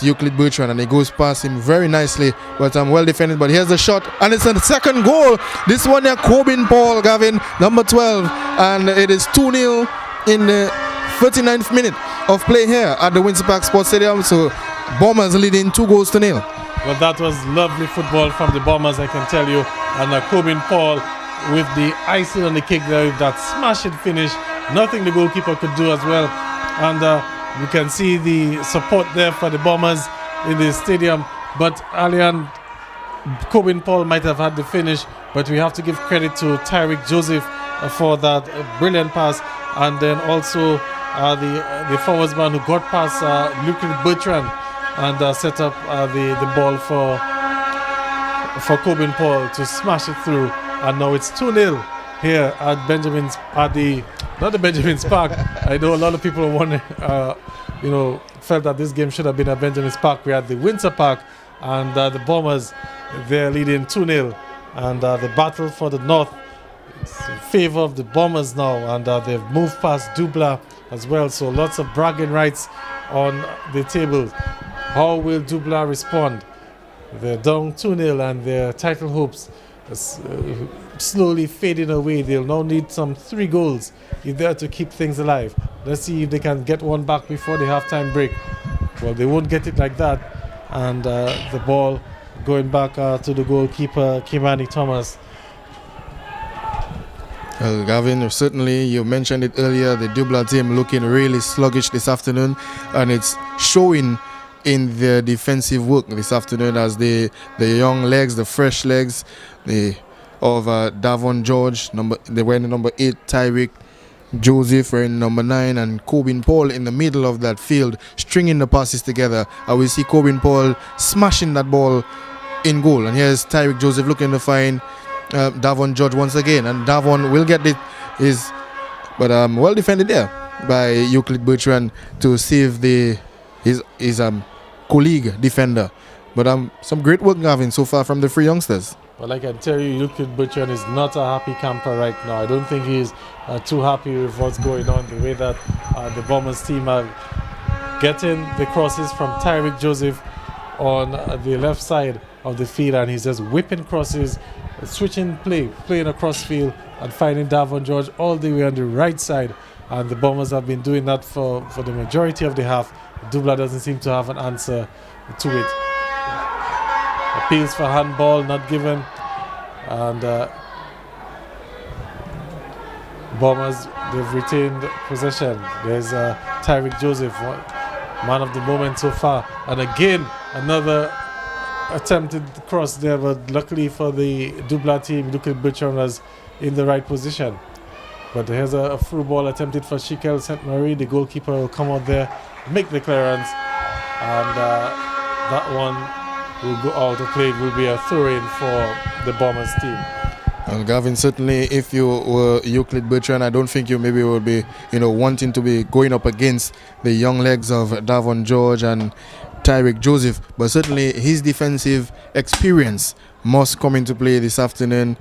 Euclid Bertrand, and he goes past him very nicely, but well defended. But here's the shot, and it's a second goal. This one there, Corbin Paul, Gavin, number 12, and it is 2-0 in the 39th minute of play here at the Windsor Park Sports Stadium. So Bombers leading 2-0. Well, that was lovely football from the Bombers, I can tell you, and Corbin Paul with the icing on the cake there with that smashing finish. Nothing the goalkeeper could do as well, and you can see the support there for the Bombers in the stadium. But Alian, Corbin Paul might have had the finish, but we have to give credit to Tyrick Joseph for that brilliant pass, and then also the forwards man who got past Euclid Bertrand and set up the ball for Corbin Paul to smash it through, and now it's 2-0 here at not the Benjamin's Park. I know a lot of people wonder, felt that this game should have been at Benjamin's Park. We're at the Windsor Park, and the Bombers, they're leading 2-0. And the battle for the North is in favor of the Bombers now, and they've moved past Dublanc as well. So lots of bragging rights on the table. How will Dublanc respond? They're down 2-0 and their title hopes slowly fading away. They'll now need some 3 goals if they're to keep things alive. Let's see if they can get one back before the halftime break. Well, they won't get it like that. And the ball going back to the goalkeeper, Kimani Thomas. Gavin, certainly you mentioned it earlier, the Dublanc team looking really sluggish this afternoon, and it's showing in their defensive work this afternoon as the young legs, the fresh legs of Davon George, they were in number 8, Tyrick Joseph were in number 9, and Corbin Paul in the middle of that field, stringing the passes together. And we see Corbin Paul smashing that ball in goal. And here's Tyrick Joseph looking to find Davon George once again, and Davon will get it. But well defended there by Euclid Bertrand to save his colleague defender. But some great work, Gavin, so far from the 3 youngsters. Well, I can tell you, Euclid Bertrand is not a happy camper right now. I don't think he's too happy with what's going on, the way that the Bombers team are getting the crosses from Tyrick Joseph on the left side of the field, and he's just whipping crosses, switching playing across field, and finding Davon George all the way on the right side. And the Bombers have been doing that for the majority of the half. Dublanc doesn't seem to have an answer to it. Appeals for handball not given, and Bombers, they've retained possession. There's Tyrick Joseph, man of the moment so far, and again another attempted cross there, but luckily for the Dublanc team, Euclid Bertrand was in the right position. But here's a through ball attempted for Shikel St. Marie. The goalkeeper will come out there, make the clearance, and that one will go out of play. It will be a throw-in for the Bombers team. And Gavin, certainly if you were Euclid Bertrand, I don't think you maybe would be, wanting to be going up against the young legs of Davon George and Tyrick Joseph. But certainly his defensive experience must come into play this afternoon.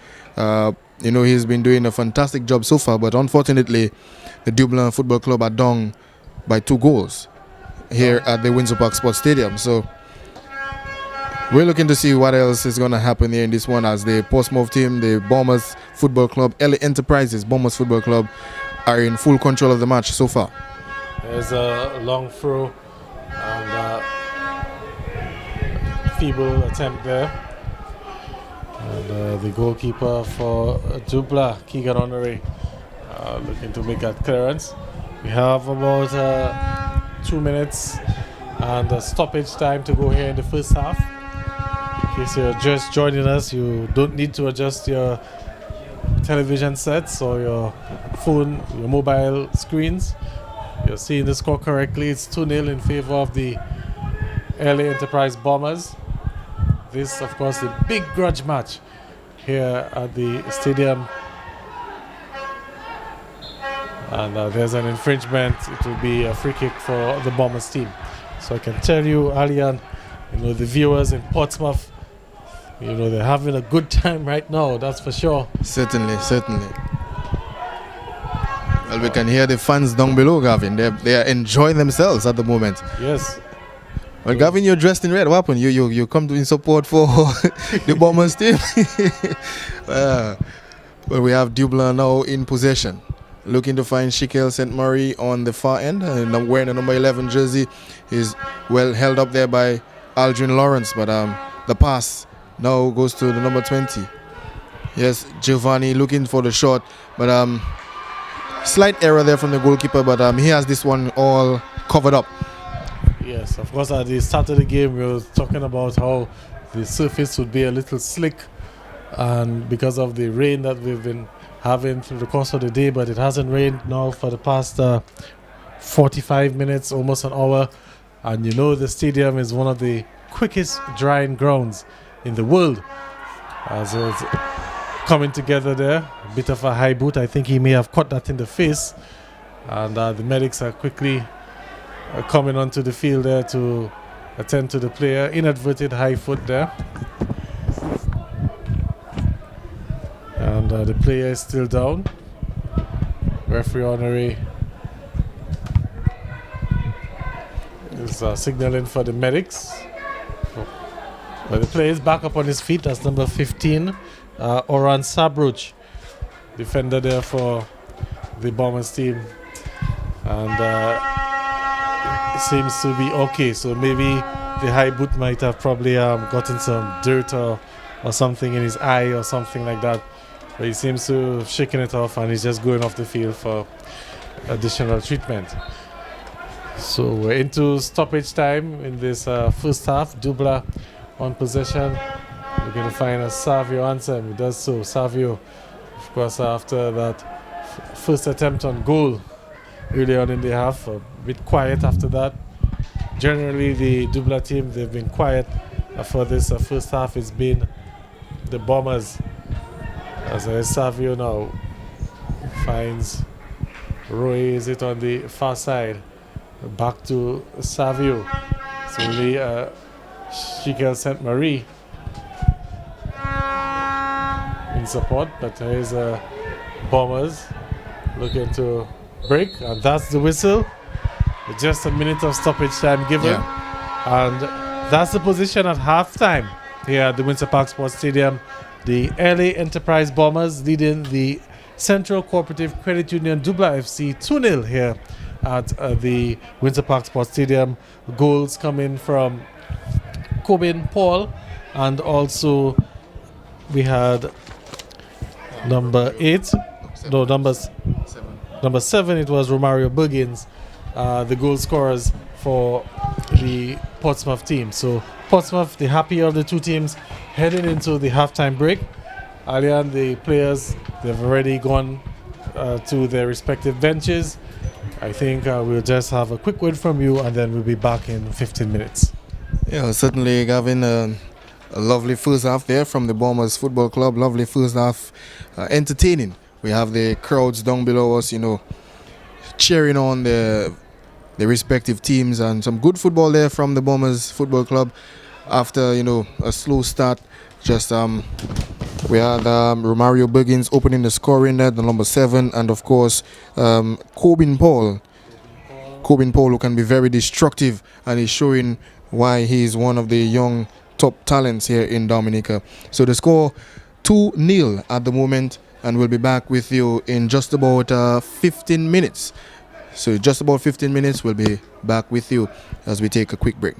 He's been doing a fantastic job so far, but unfortunately, the Dublanc Football Club are down by 2 goals here at the Windsor Park Sports Stadium. So we're looking to see what else is going to happen here in this one, as the Portsmouth team, the Bombers Football Club, LA Enterprises Bombers Football Club are in full control of the match so far. There's a long throw and feeble attempt there. And the goalkeeper for Dublanc, Keegan Honoré, looking to make that clearance. We have about 2 minutes and a stoppage time to go here in the first half. In case you're just joining us, you don't need to adjust your television sets or your phone, your mobile screens. You're seeing the score correctly. It's 2-0 in favor of the LA Enterprise Bombers. This, of course, the big grudge match here at the stadium. And there's an infringement. It will be a free kick for the Bombers team. So I can tell you, Alian, the viewers in Portsmouth, they're having a good time right now, that's for sure. Certainly. Well, we can hear the fans down below, Gavin. They are enjoying themselves at the moment. Yes. Well, Gavin, you're dressed in red. What happened? You come to in support for the Bombers team? Well, we have Dublanc now in possession, looking to find Shikel St. Marie on the far end, wearing the number 11 jersey. Is well held up there by Aldrin Lawrence, but the pass now goes to the number 20. Yes, Giovanni looking for the shot, but slight error there from the goalkeeper, but he has this one all covered up. Yes, of course, at the start of the game, we were talking about how the surface would be a little slick, and because of the rain that we've been having through the course of the day, but it hasn't rained now for the past 45 minutes, almost an hour. And the stadium is one of the quickest drying grounds in the world. As it's coming together there, a bit of a high boot. I think he may have caught that in the face. And the medics are quickly coming onto the field there to attend to the player. Inadvertent high foot there. And the player is still down. Referee Honoré is signaling for the medics. But the player is back up on his feet. That's number 15, Oran Sabruch, defender there for the Bombers team. And it seems to be okay. So maybe the high boot might have probably gotten some dirt or something in his eye or something like that. But he seems to have shaken it off and he's just going off the field for additional treatment. So we're into stoppage time in this first half. Dubla on possession. We're going to find a Savio answer, and he does so. Savio, of course, after that first attempt on goal early on in the half, a bit quiet after that. Generally, the Dubla team, they've been quiet for this first half. It's been the Bombers. As Savio now finds Roy, is it on the far side? Back to Savio. So really, Shikel St. Marie in support, but here's Bombers looking to break, and that's the whistle. Just a minute of stoppage time given, and that's the position at halftime here at the Windsor Park Sports Stadium. The LA Enterprise Bombers leading the Central Cooperative Credit Union Dublanc FC 2-0 here at the Windsor Park Sports Stadium. Goals coming from Corbin Paul, and also we had number 7. It was Romario Buggins, the goal scorers for the Portsmouth team. So Portsmouth, the happier of the two teams, heading into the halftime break. Alian, the players, they've already gone to their respective benches. I think we'll just have a quick word from you and then we'll be back in 15 minutes. Yeah, certainly, Gavin. A lovely first half there from the Bombers Football Club. Lovely first half, entertaining. We have the crowds down below us, cheering on the respective teams, and some good football there from the Bombers Football Club. After a slow start, just we had Romario Buggins opening the scoring there, the number 7, and of course Corbin Paul, who can be very destructive, and he's showing why he's one of the young top talents here in Dominica. So the score 2-0 at the moment, and we'll be back with you in just about 15 minutes. So just about 15 minutes, we'll be back with you as we take a quick break.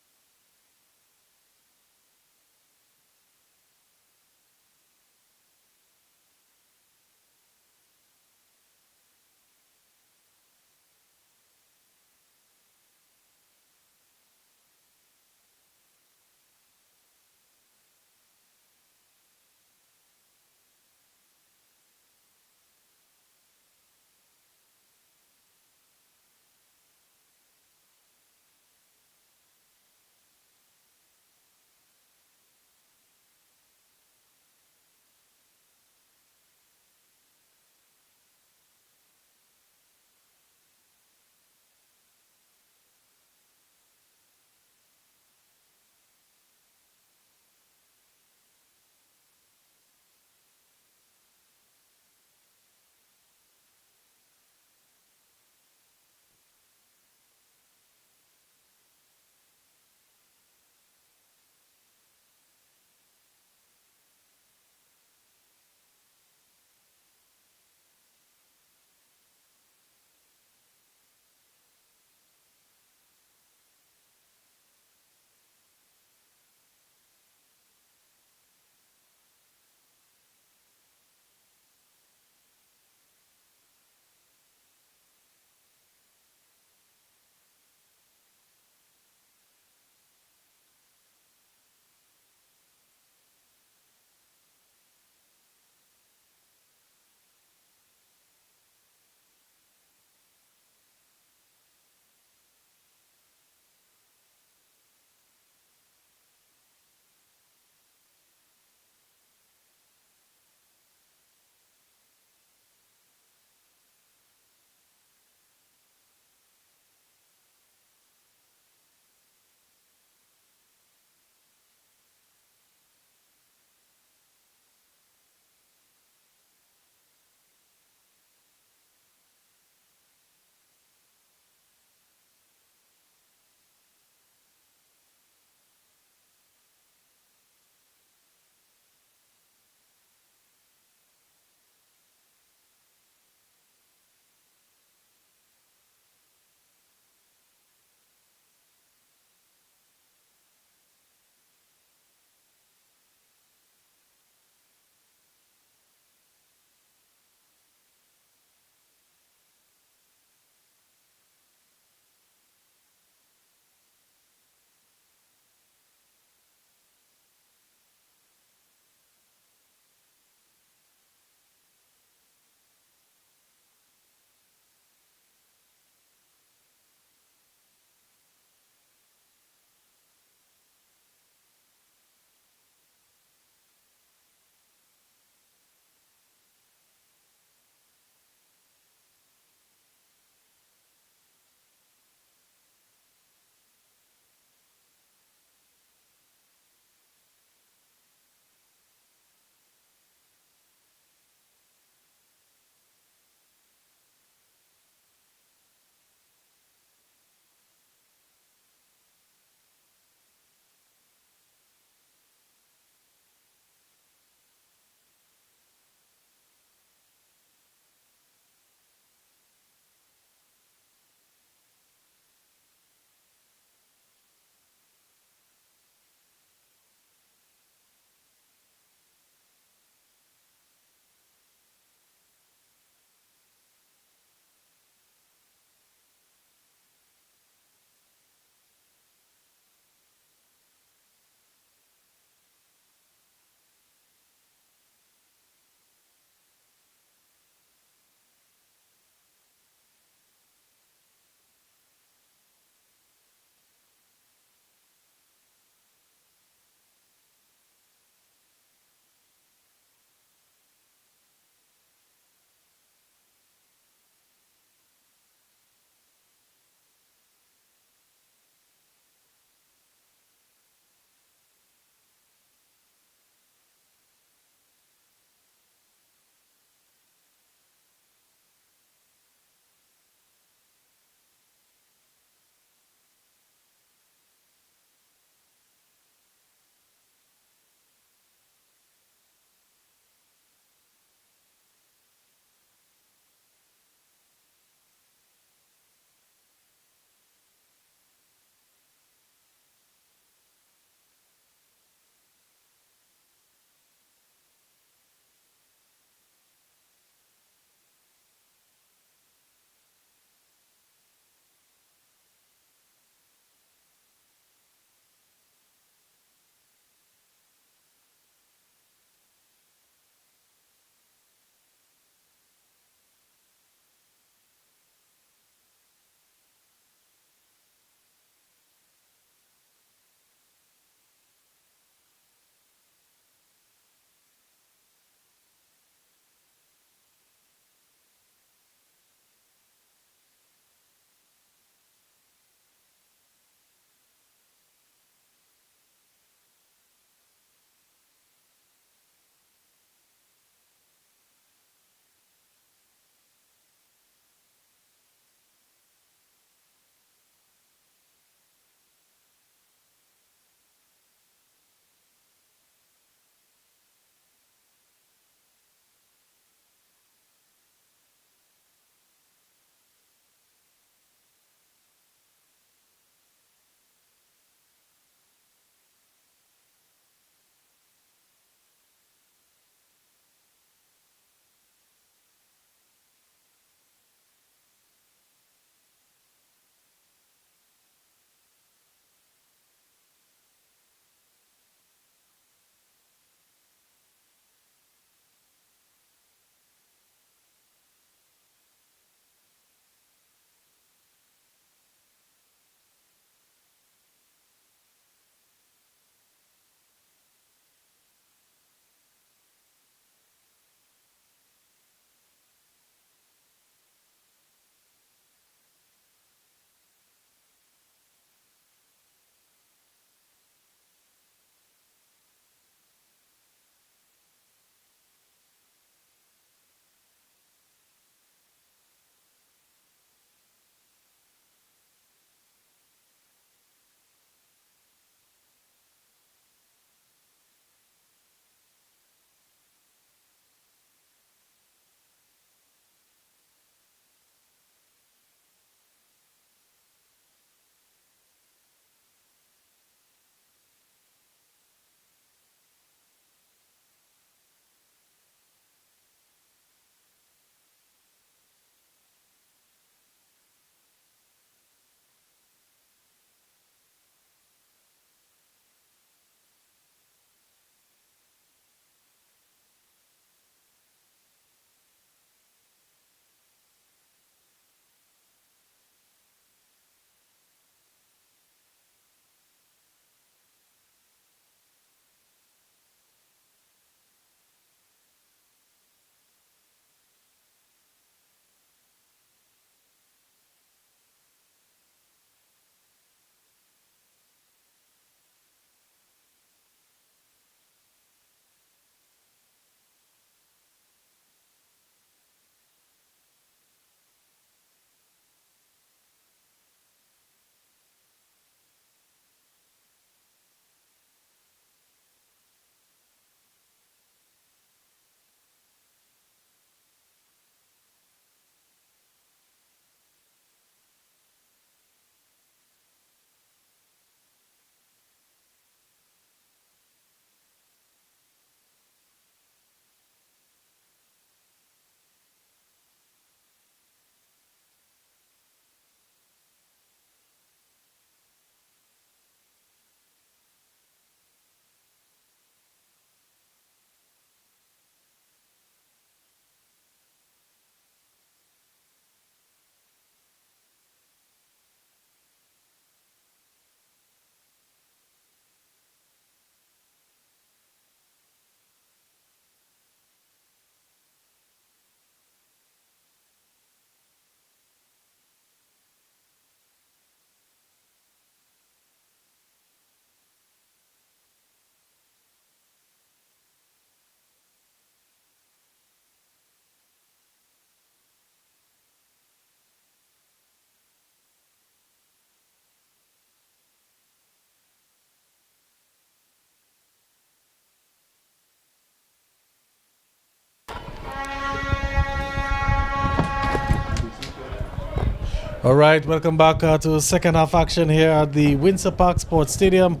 All right, welcome back to second half action here at the Windsor Park Sports Stadium.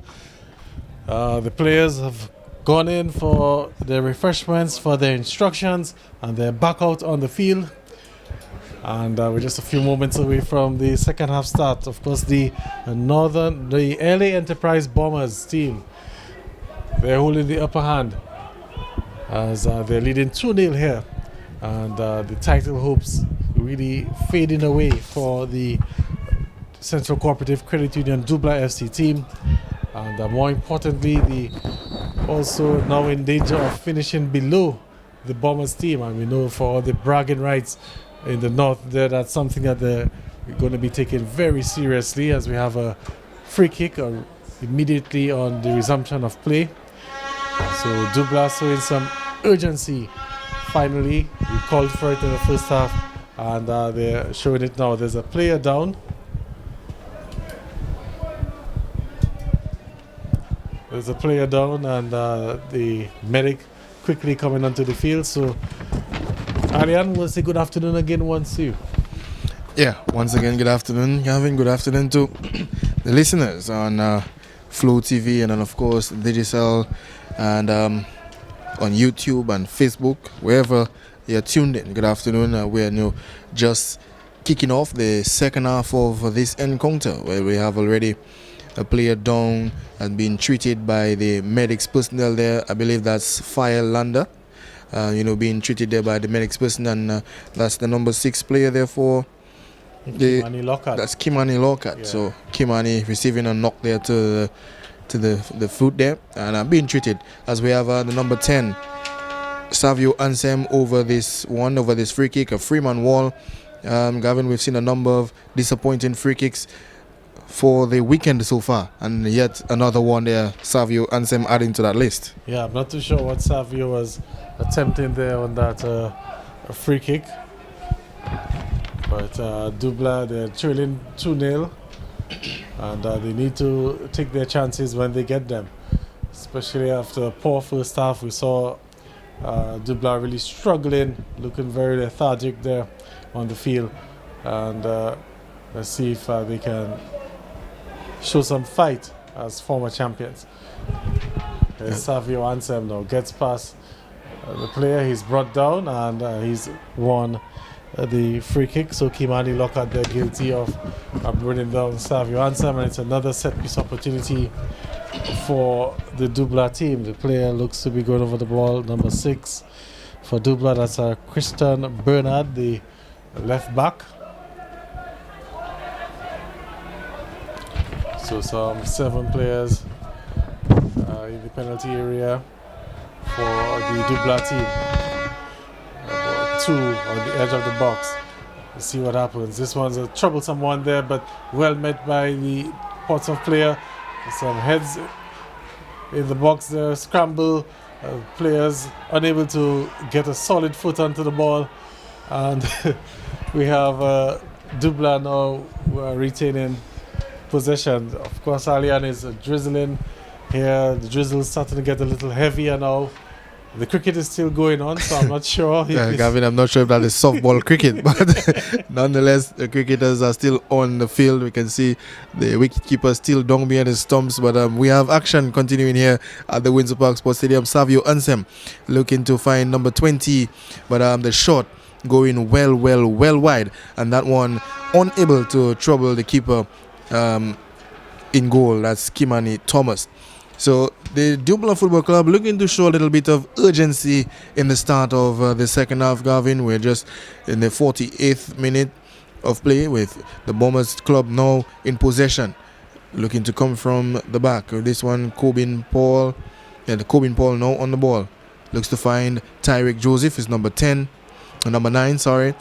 The players have gone in for their refreshments, for their instructions, and they're back out on the field. And we're just a few moments away from the second half start. Of course, the LA Enterprise Bombers team, they're holding the upper hand as they're leading 2-0 here. And the title hopes really fading away for the Central Cooperative Credit Union Dublanc S.C team. And more importantly, the also now in danger of finishing below the Bombers team. And we know for all the bragging rights in the north there, that's something that they're going to be taken very seriously, as we have a free kick immediately on the resumption of play. So Dublanc showing some urgency. Finally, we called for it in the first half, and they're showing it now. There's a player down. There's a player down, and the medic quickly coming onto the field. So Arian, we'll say good afternoon again once you. Yeah, once again, good afternoon, Gavin. Good afternoon to the listeners on Flow TV and then, of course, Digicel and on YouTube and Facebook, wherever you're tuned in. Good afternoon. We're just kicking off the second half of this encounter, where we have already a player down and being treated by the medics personnel there. I believe that's Fire Lander. Being treated there by the medics person, and that's the number 6 player there for Kimani Lockhart. That's Kimani Lockhart. Yeah. So Kimani receiving a knock there to the foot there, and being treated as we have the number 10 Savio Ansem over this free kick, a Freeman wall. Gavin, we've seen a number of disappointing free kicks for the weekend so far, and yet another one there, Savio Ansem adding to that list. Yeah, I'm not too sure what Savio was attempting there on that free kick, but Dublanc, they're trailing 2-0, and they need to take their chances when they get them, especially after a poor first half. We saw Dublanc really struggling, looking very lethargic there on the field, and let's see if they can show some fight as former champions. Savio Ansem now gets past the player, he's brought down, and he's won the free kick. So Kimani Lockhart, they're guilty of bringing down Savio Ansem, and it's another set piece opportunity for the Dublanc team. The player looks to be going over the ball, number 6 for Dublanc. That's Christian Bernard, the left back. So some 7 players in the penalty area for the Dublanc team. 2 on the edge of the box. Let's see what happens. This one's a troublesome one there, but well met by the Portsmouth player. Some heads in the box there, scramble. Players unable to get a solid foot onto the ball. And we have Dublanc now retaining possession. Of course, Alian is drizzling here. The drizzle's starting to get a little heavier now. The cricket is still going on, so I'm not sure. Gavin, I'm not sure if that is softball cricket, but nonetheless, the cricketers are still on the field. We can see the wicketkeeper still down behind his stumps, but we have action continuing here at the Windsor Park Sports Stadium. Savio Ansem looking to find number 20, but the shot going well wide, and that one unable to trouble the keeper in goal. That's Kimani Thomas. So the Dublanc Football Club looking to show a little bit of urgency in the start of the second half, Gavin. We're just in the 48th minute of play with the Bombers Club now in possession, looking to come from the back. This one, Corbin Paul. Yeah, the Corbin Paul now on the ball. Looks to find Tyrick Joseph, is number 10. Number 9, sorry.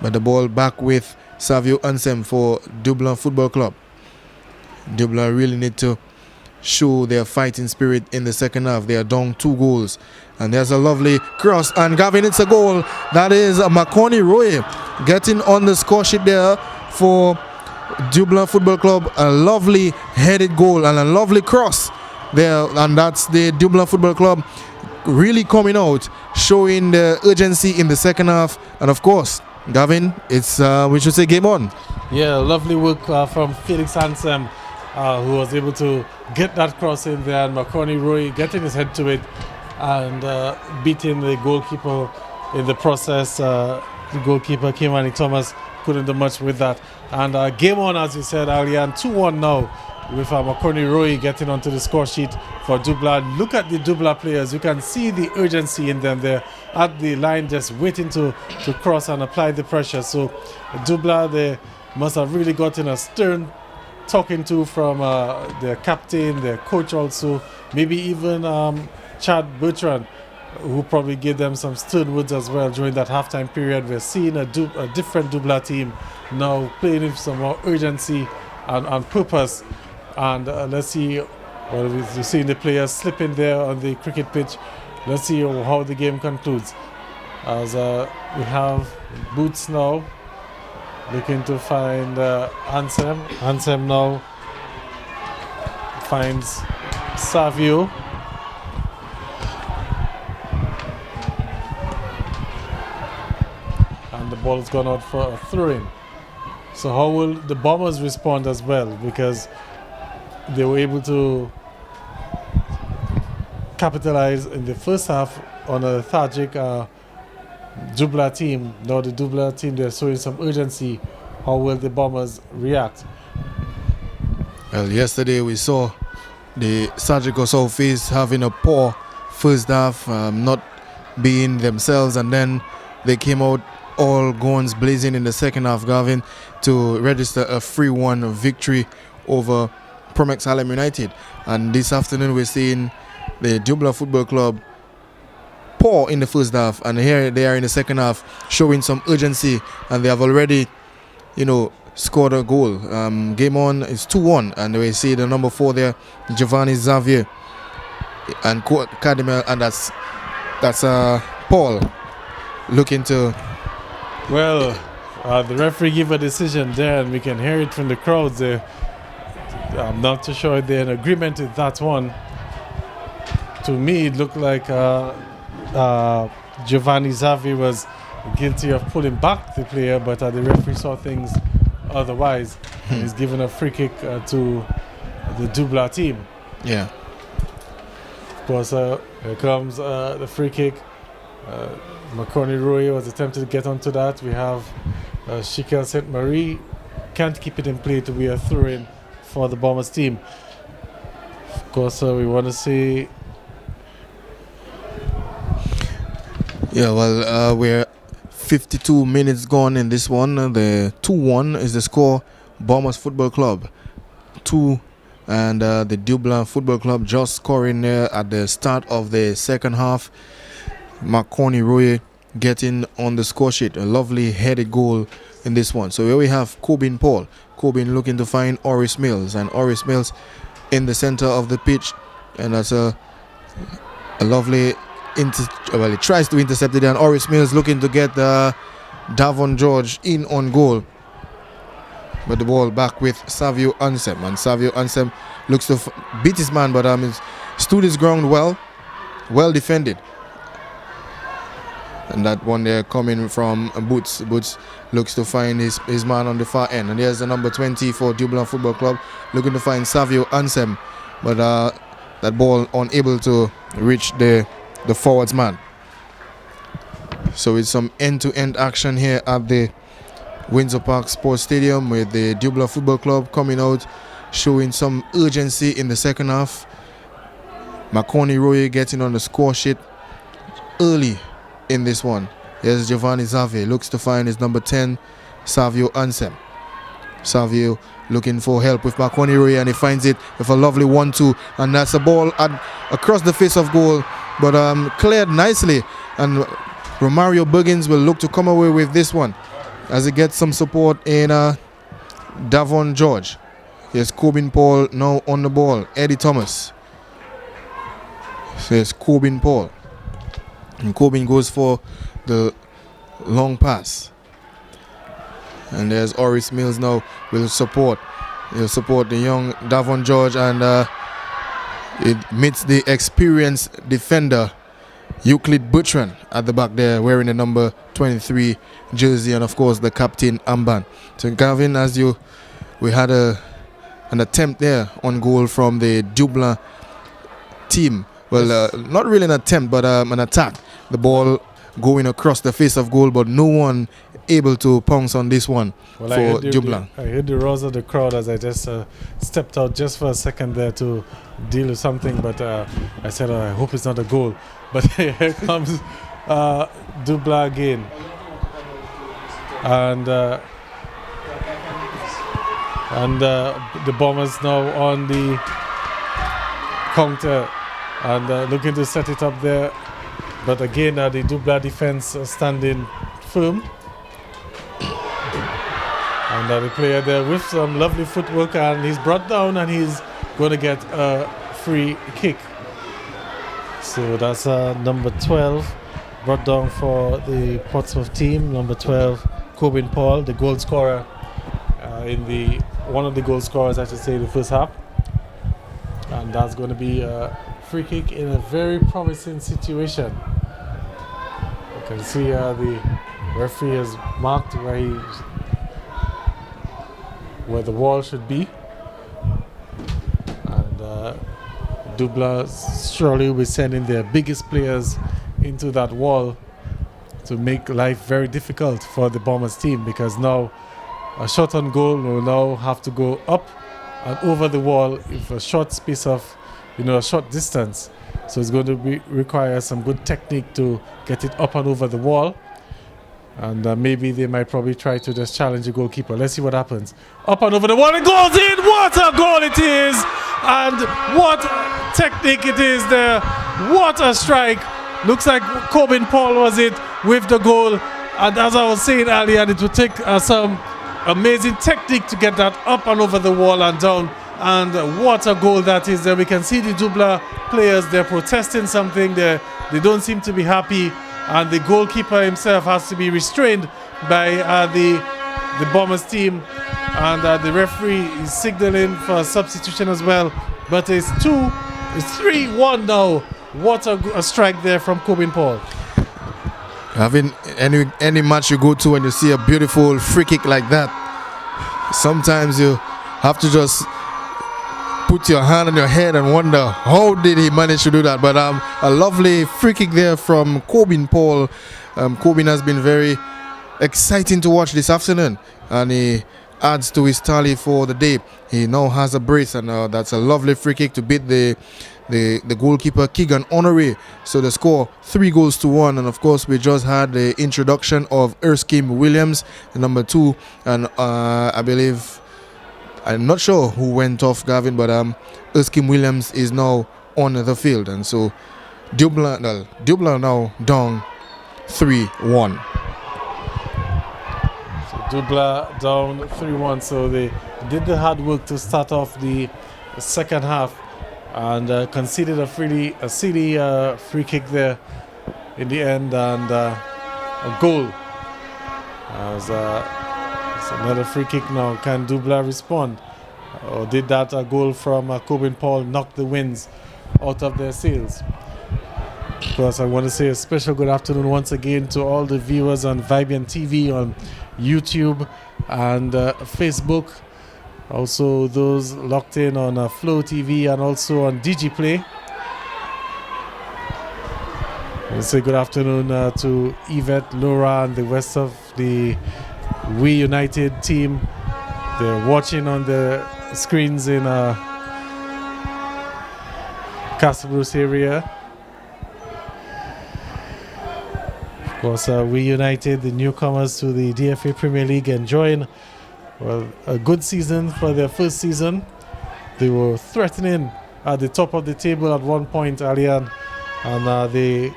But the ball back with Savio Ansem for Dublanc Football Club. Dublanc really need to show their fighting spirit in the second half. They are down 2 goals. And there's a lovely cross. And Gavin, it's a goal. That is Makoni Roy getting on the score sheet there for Dublanc Football Club. A lovely headed goal and a lovely cross there. And that's the Dublanc Football Club really coming out, showing the urgency in the second half. And of course, Gavin, it's we should say game on. Yeah, lovely work from Felix Ansem, who was able to get that cross in there, and Makoni Roy getting his head to it and beating the goalkeeper in the process. The goalkeeper, Kimani Thomas, couldn't do much with that. And game on, as you said, Alian, 2-1 now, with Makoni Roy getting onto the score sheet for Dublanc. Look at the Dublanc players. You can see the urgency in them. They're at the line just waiting to cross and apply the pressure. So Dublanc, they must have really gotten a stern talking to from their captain, their coach also, maybe even Chad Bertrand, who probably gave them some stern words as well during that halftime period. We're seeing a different Dublanc team now playing with some more urgency and on purpose. And let's see, well, we're seeing the players slipping there on the cricket pitch. Let's see how the game concludes. As we have Boots now looking to find Ansem. Ansem now finds Savio. And the ball's gone out for a throw-in. So how will the Bombers respond as well? Because they were able to capitalize in the first half on a lethargic Dublanc team. Now the Dublanc team, they're showing some urgency. How will the Bombers react? Well, yesterday we saw the Surgical Southface having a poor first half, not being themselves, and then they came out all guns blazing in the second half, Gavin, to register a 3-1 victory over Promex Hallam United. And this afternoon we're seeing the Dublanc Football Club poor in the first half, and here they are in the second half showing some urgency, and they have already, scored a goal. Game on is 2-1, and we see the number 4 there, Giovanni Xavier and Cadimel, and that's Paul looking to. Well, the referee gave a decision there, and we can hear it from the crowds. I'm not too sure they're in agreement with that one. To me, it looked like Giovanni Xavi was guilty of pulling back the player, but the referee saw things otherwise. He's given a free kick to the Dublanc team. Yeah. Of course, here comes the free kick. Makoni Roy was attempting to get onto that. We have Shikel St. Marie. Can't keep it in play to be a throw-in for the Bombers team. Of course, we want to see. Yeah, well, we're 52 minutes gone in this one. The 2-1 is the score. Bombers Football Club 2, and the Dublanc Football Club just scoring there at the start of the second half. Makoni Roye getting on the score sheet. A lovely headed goal in this one. So here we have Corbin Paul. Corbin looking to find Oris Mills, and Oris Mills in the center of the pitch, and that's a lovely well, he tries to intercept it, and Oris Mills looking to get Davon George in on goal, but the ball back with Savio Ansem, and Savio Ansem looks to beat his man, but stood his ground well defended. And that one there coming from Boots. Boots looks to find his man on the far end. And there's the number 20 for Dublanc Football Club, looking to find Savio Ansem. But that ball unable to reach the forwards man. So it's some end-to-end action here at the Windsor Park Sports Stadium, with the Dublanc Football Club coming out, showing some urgency in the second half. Makoni Roye getting on the score sheet early in this one. Here's Giovanni Xavier, looks to find his number 10, Savio Ansem. Savio looking for help with Makoni Roye, and he finds it with a lovely 1-2, and that's a ball across the face of goal, but cleared nicely, and Romario Buggins will look to come away with this one as he gets some support in Davon George. Here's Corbin Paul now on the ball. Eddie Thomas. Here's Corbin Paul. And Corbin goes for the long pass. And there's Oris Mills now will support. He'll support the young Davon George, and it meets the experienced defender Euclid Bertrand at the back there, wearing the number 23 jersey, and of course the captain armband. So Gavin, we had an attempt there on goal from the Dublanc team. Well, not really an attempt, but an attack. The ball going across the face of goal, but no one able to pounce on this one for Dublanc. I heard the roars of the crowd as I just stepped out just for a second there to deal with something, but I said, I hope it's not a goal. But here comes Dublanc again. And the Bombers now on the counter and looking to set it up there. But again, the Dublanc defense standing firm. And the player there with some lovely footwork, and he's brought down and he's going to get a free kick. So that's number 12 brought down for the Portsmouth team. Number 12, Corbin Paul, the goal scorer one of the goal scorers, I should say, in the first half. And that's going to be a free kick in a very promising situation. You can see the referee has marked where the wall should be. And Dublanc surely will be sending their biggest players into that wall to make life very difficult for the Bombers team, because now a shot on goal will now have to go up and over the wall with a short space of, a short distance. So it's going to require some good technique to get it up and over the wall. And maybe they might probably try to just challenge the goalkeeper. Let's see what happens. Up and over the wall, it goes in! What a goal it is! And what technique it is there. What a strike. Looks like Corbin Paul was it with the goal. And as I was saying earlier, it would take some amazing technique to get that up and over the wall and down. And what a goal that is there. We can see the Dublanc players, they're protesting something. They don't seem to be happy. And the goalkeeper himself has to be restrained by the Bombers team. And the referee is signaling for a substitution as well. But it's 3-1 now. What a strike there from Corbin Paul. Having any match you go to and you see a beautiful free kick like that, sometimes you have to just put your hand on your head and wonder how did he manage to do that. But a lovely free kick there from Corbin Paul. Corbin has been very exciting to watch this afternoon, and he adds to his tally for the day. He now has a brace, and that's a lovely free kick to beat the goalkeeper Keegan Honoré. So the score 3-1, and of course we just had the introduction of Erskine Williams, number 2, and I'm not sure who went off, Gavin, but Erskine Williams is now on the field, and so Dublanc now down 3-1. So Dublanc down 3-1. So they did the hard work to start off the second half and conceded a silly free kick there in the end, and a goal. As it's another free kick now. Can Dublanc respond? Or did that goal from Corbin Paul knock the winds out of their sails? Of course, I want to say a special good afternoon once again to all the viewers on Vibian TV, on YouTube and Facebook. Also those locked in on Flow TV and also on DigiPlay. I want to say good afternoon to Yvette, Laura and the rest of the We United team. They're watching on the screens in Castle Bruce area. Of course, We United, the newcomers to the DFA Premier League, enjoying a good season for their first season. They were threatening at the top of the table at one point earlier, and they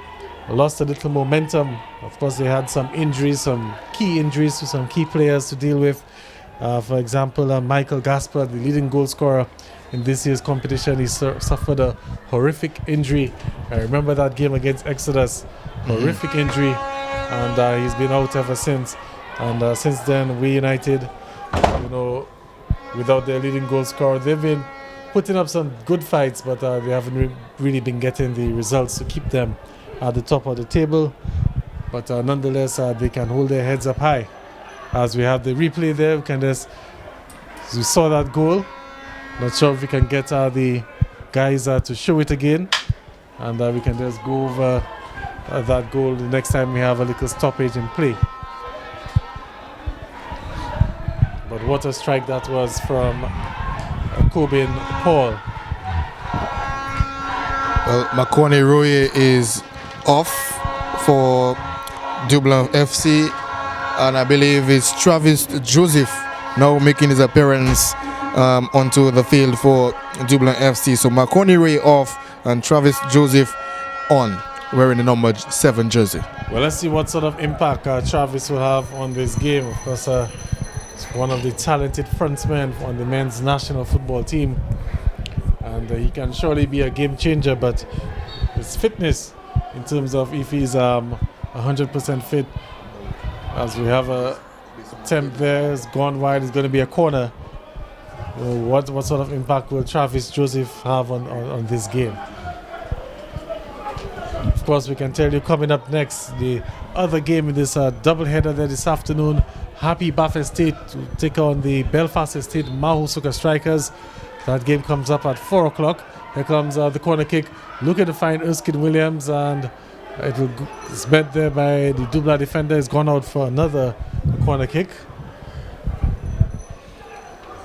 lost a little momentum. Of course, they had some injuries, some key injuries to some key players to deal with. For example, Michael Gaspar, the leading goal scorer in this year's competition, he suffered a horrific injury. I remember that game against Exodus, horrific injury, and he's been out ever since. And since then, We United, without their leading goal scorer, they've been putting up some good fights, but they haven't really been getting the results to keep them at the top of the table. But nonetheless, they can hold their heads up high. As we have the replay there, we can just, as we saw that goal. Not sure if we can get the guys to show it again. And we can just go over that goal the next time we have a little stoppage in play. But what a strike that was from Corbin Paul. Well, Makoni Roye is off for Dublanc FC, and I believe it's Travis Joseph now making his appearance onto the field for Dublanc FC. So Makoni Roye off and Travis Joseph on, wearing the number 7 jersey. Well, let's see what sort of impact Travis will have on this game. Of course, he's one of the talented frontmen on the men's national football team, and he can surely be a game changer. But his fitness, in terms of if he's 100% fit, as we have a attempt there, it's gone wide, it's going to be a corner. What sort of impact will Travis Joseph have on this game? Of course, we can tell you coming up next, the other game in this doubleheader there this afternoon, Happy Bath Estate to take on the Belfast Estate Mahusuka Strikers. That game comes up at 4 o'clock. Here comes the corner kick, looking to find Erskine Williams, and it's met there by the Dubla defender. It's gone out for another corner kick.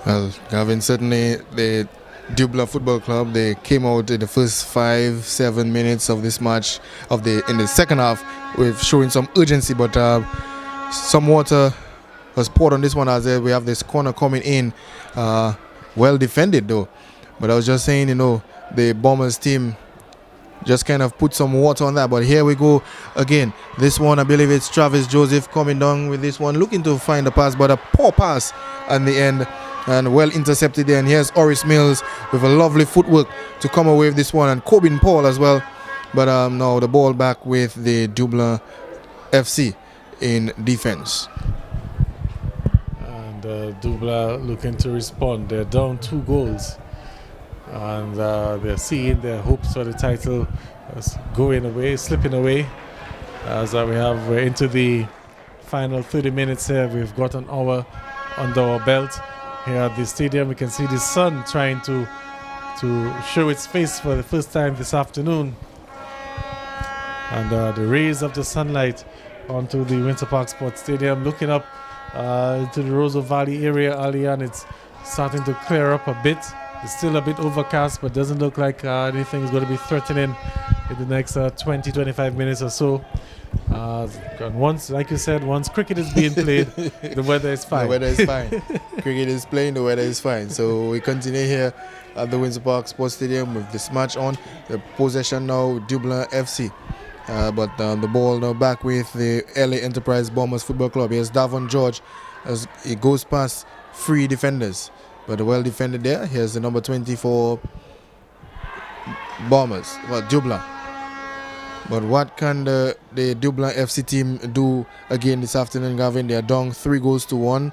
Well, Gavin, certainly the Dubla Football Club, they came out in the first 5-7 minutes of this match in the second half with showing some urgency, but some water was poured on this one as we have this corner coming in. Well defended though, but I was just saying, the Bombers team just kind of put some water on that. But here we go again. This one, I believe it's Travis Joseph coming down with this one, looking to find a pass, but a poor pass at the end, and well intercepted there. And here's Oris Mills with a lovely footwork to come away with this one, and Corbin Paul as well. But now the ball back with the Dublanc FC in defense. And Dubla looking to respond. They're down 2 goals, and they're seeing their hopes for the title slipping away. As we're into the final 30 minutes here. We've got an hour under our belt here at the stadium. We can see the sun trying to show its face for the first time this afternoon, and the rays of the sunlight onto the Windsor Park Sports Stadium, looking up into the Roseau Valley area, Alian. It's starting to clear up a bit. It's still a bit overcast, but doesn't look like anything is going to be threatening in the next 20-25 minutes or so. And once, like you said, once cricket is being played, the weather is fine. The weather is fine. Cricket is playing, the weather is fine. So we continue here at the Windsor Park Sports Stadium with this match on. The possession now, Dublanc FC. But the ball now back with the LA Enterprise Bombers Football Club. Here's Davon George as he goes past 3 defenders. But well defended there. Here's the number 24 Bombers, Dublanc. But what can the Dublanc FC team do again this afternoon, Gavin? They are down 3-1.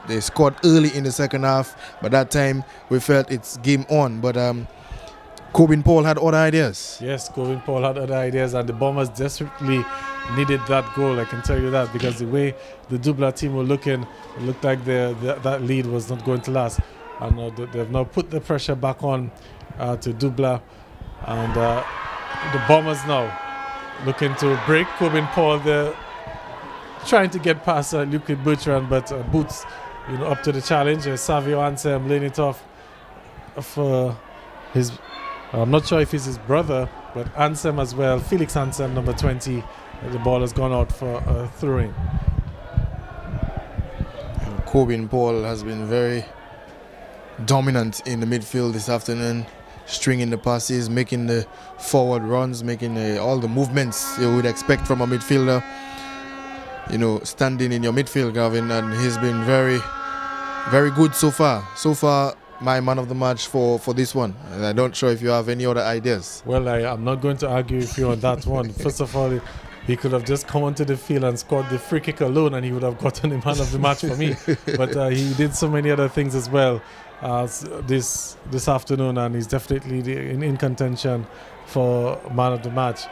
They scored early in the second half, but that time we felt it's game on. But Corbin Paul had other ideas. Yes, Corbin Paul had other ideas, and the Bombers desperately needed that goal. I can tell you that, because the way the Dubla team were looking, it looked like that lead was not going to last. And they've now put the pressure back on to Dubla, and the Bombers now looking to break. Corbin Paul there trying to get past Luke Bertrand, but Boots up to the challenge. Savio Ansem laying it off for his, I'm not sure if it's his brother, but Ansem as well, Felix Ansem, number 20. The ball has gone out for a throw-in. Corbin Paul has been very dominant in the midfield this afternoon, stringing the passes, making the forward runs, making all the movements you would expect from a midfielder. Standing in your midfield, Gavin, and he's been very, very good so far. So far, my man of the match for this one. And I'm not sure if you have any other ideas. Well, I'm not going to argue with you on that one. First of all, he could have just come onto the field and scored the free kick alone, and he would have gotten the man of the match for me. But he did so many other things as well. this afternoon, and he's definitely in contention for man of the match.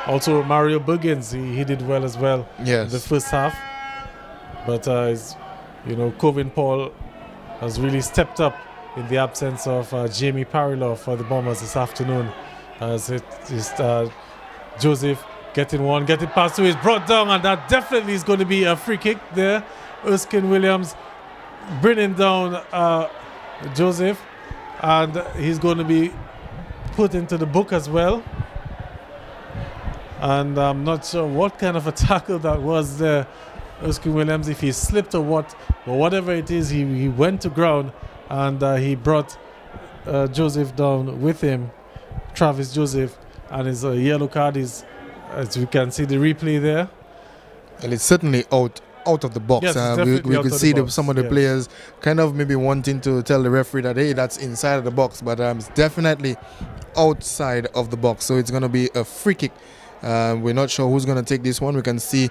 Also, Mario Buggins, he did well as well in the first half. But, Coven Paul has really stepped up in the absence of Jamie Parilo for the Bombers this afternoon. As Joseph getting past to his brought down, and that definitely is going to be a free kick there. Erskine Williams bringing down Joseph, and he's going to be put into the book as well. And I'm not sure what kind of a tackle that was there, Erskine Williams, if he slipped or what, but whatever it is, he went to ground, and he brought Joseph down with him, Travis Joseph, and his yellow card is, as you can see the replay there. And it's certainly out of the box. Yes, we could see some of the yes. players kind of maybe wanting to tell the referee that, hey, that's inside of the box, but it's definitely outside of the box. So it's going to be a free kick. We're not sure who's going to take this one. We can see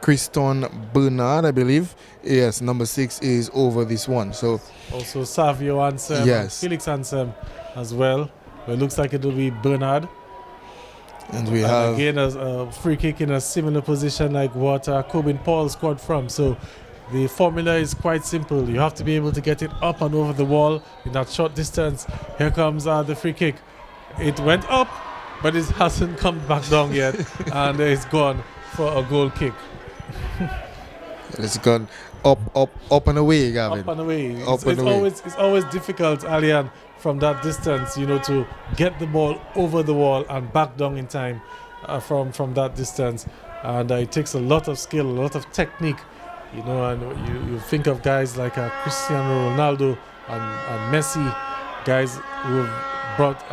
Christon Bernard, I believe. Yes, number 6 is over this one. So also Savio Ansem, yes, Felix Ansem as well. It looks like it will be Bernard. And we have again a free kick in a similar position like what Coben Paul scored from. So the formula is quite simple. You have to be able to get it up and over the wall in that short distance. Here comes the free kick. It went up, but it hasn't come back down yet, and it's gone for a goal kick. It's gone up and away, Gavin. Up and away. It's always difficult, Alian, from that distance, to get the ball over the wall and back down in time from that distance. And it takes a lot of skill, a lot of technique, and you think of guys like Cristiano Ronaldo and Messi, guys who have brought,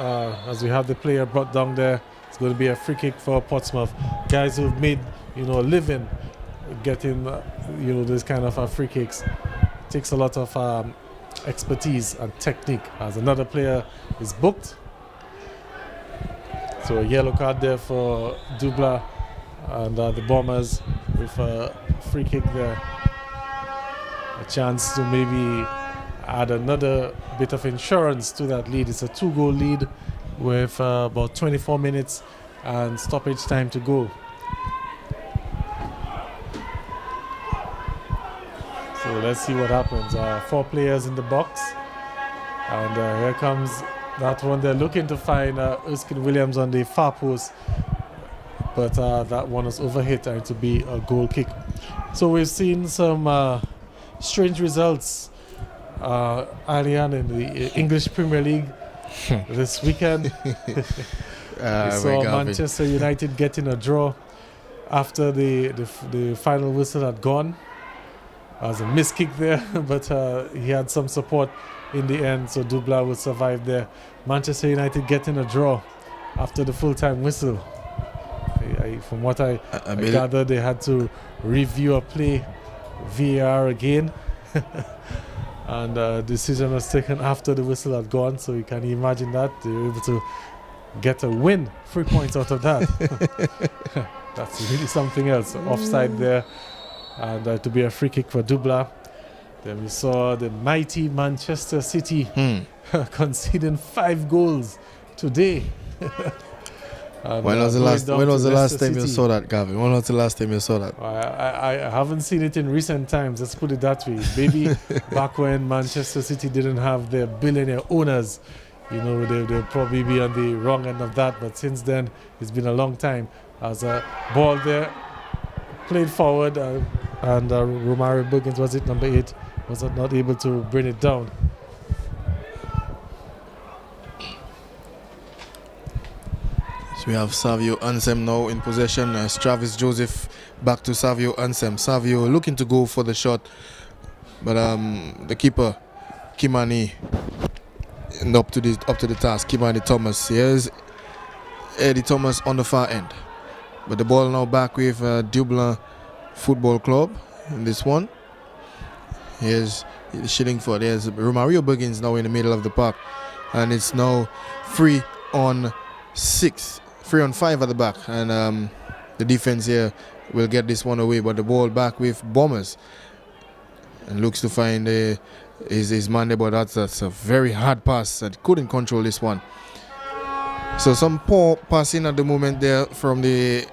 as we have the player brought down there, it's going to be a free kick for Portsmouth. Guys who've made, a living getting, these kind of free kicks. It takes a lot of expertise and technique, as another player is booked. So a yellow card there for Dublanc and the Bombers with a free kick there. A chance to maybe add another bit of insurance to that lead. It's a 2-goal lead with about 24 minutes and stoppage time to go. So let's see what happens. 4 players in the box, and here comes that one. They're looking to find Erskine Williams on the far post, but that one was overhit and to be a goal kick. So we've seen some strange results, Alian, in the English Premier League this weekend. We saw Manchester United getting a draw after the final whistle had gone. There was a missed kick there, but he had some support in the end, so Dublanc would survive there. Manchester United getting a draw after the full-time whistle. From what I gather, they had to review a play, VAR again, and a decision was taken after the whistle had gone, so you can imagine that. They were able to get a win, 3 points out of that. That's really something else. Offside there. And to be a free kick for Dublanc. Then we saw the mighty Manchester City conceding 5 goals today. When was the last time you saw that, Gavin? When was the last time you saw that? I haven't seen it in recent times, let's put it that way. Maybe back when Manchester City didn't have their billionaire owners, they'll probably be on the wrong end of that. But since then, it's been a long time. As a ball there, played forward, and Romario Buggins, was it number 8, was not able to bring it down. So we have Savio Ansem now in possession. Travis Joseph back to Savio Ansem. Savio looking to go for the shot, but the keeper Kimani up to the task. Kimani Thomas. Here's Eddie Thomas on the far end. But the ball now back with Dublanc Football Club in this one. Here's Shillingford. There's Romario Buggins now in the middle of the park. And it's now 3 on 5 at the back. And the defense here will get this one away. But the ball back with Bombers. And looks to find his man there, but that's a very hard pass and couldn't control this one. So some poor passing at the moment there from the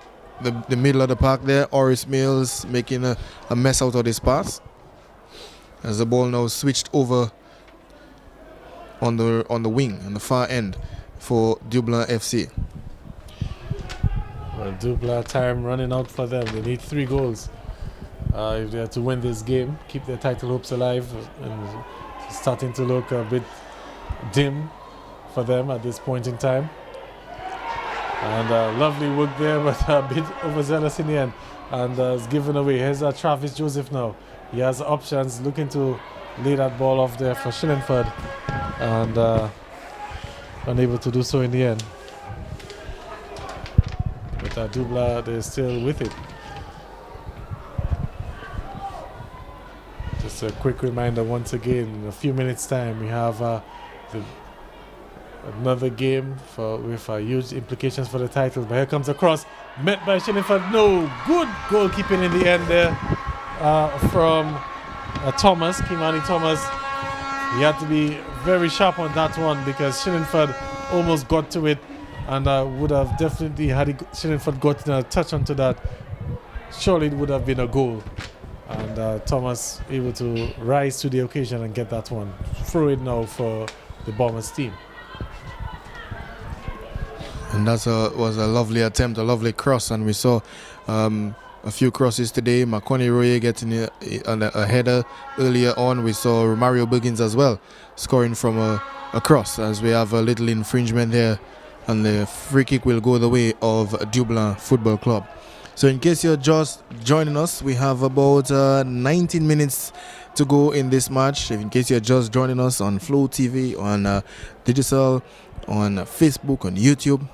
middle of the park there. Horace Mills making a mess out of this pass as the ball now switched over on the wing, on the far end for Dublanc FC. Well, Dublanc, time running out for them. They need 3 goals if they are to win this game, keep their title hopes alive, and it's starting to look a bit dim for them at this point in time. And lovely work there, but a bit overzealous in the end, and it's given away. Here's Travis Joseph now. He has options, looking to lay that ball off there for Shillingford, and unable to do so in the end. But Dublanc, they're still with it. Just a quick reminder once again, in a few minutes time we have another game with huge implications for the title. But here comes a cross, met by Shillingford. No, good goalkeeping in the end there from Thomas, Kimani Thomas. He had to be very sharp on that one because Shillingford almost got to it, and would have definitely, had Shillingford gotten a touch onto that, surely it would have been a goal. And Thomas able to rise to the occasion and get that one. Throw it now for the Bombers team. And that was a lovely attempt, a lovely cross, and we saw a few crosses today. Makoni Roye getting a header earlier on. We saw Romario Buggins as well scoring from a cross, as we have a little infringement there, and the free kick will go the way of Dublanc Football Club. So in case you're just joining us, we have about 19 minutes to go in this match. In case you're just joining us on Flow TV, on digital, on Facebook, on YouTube.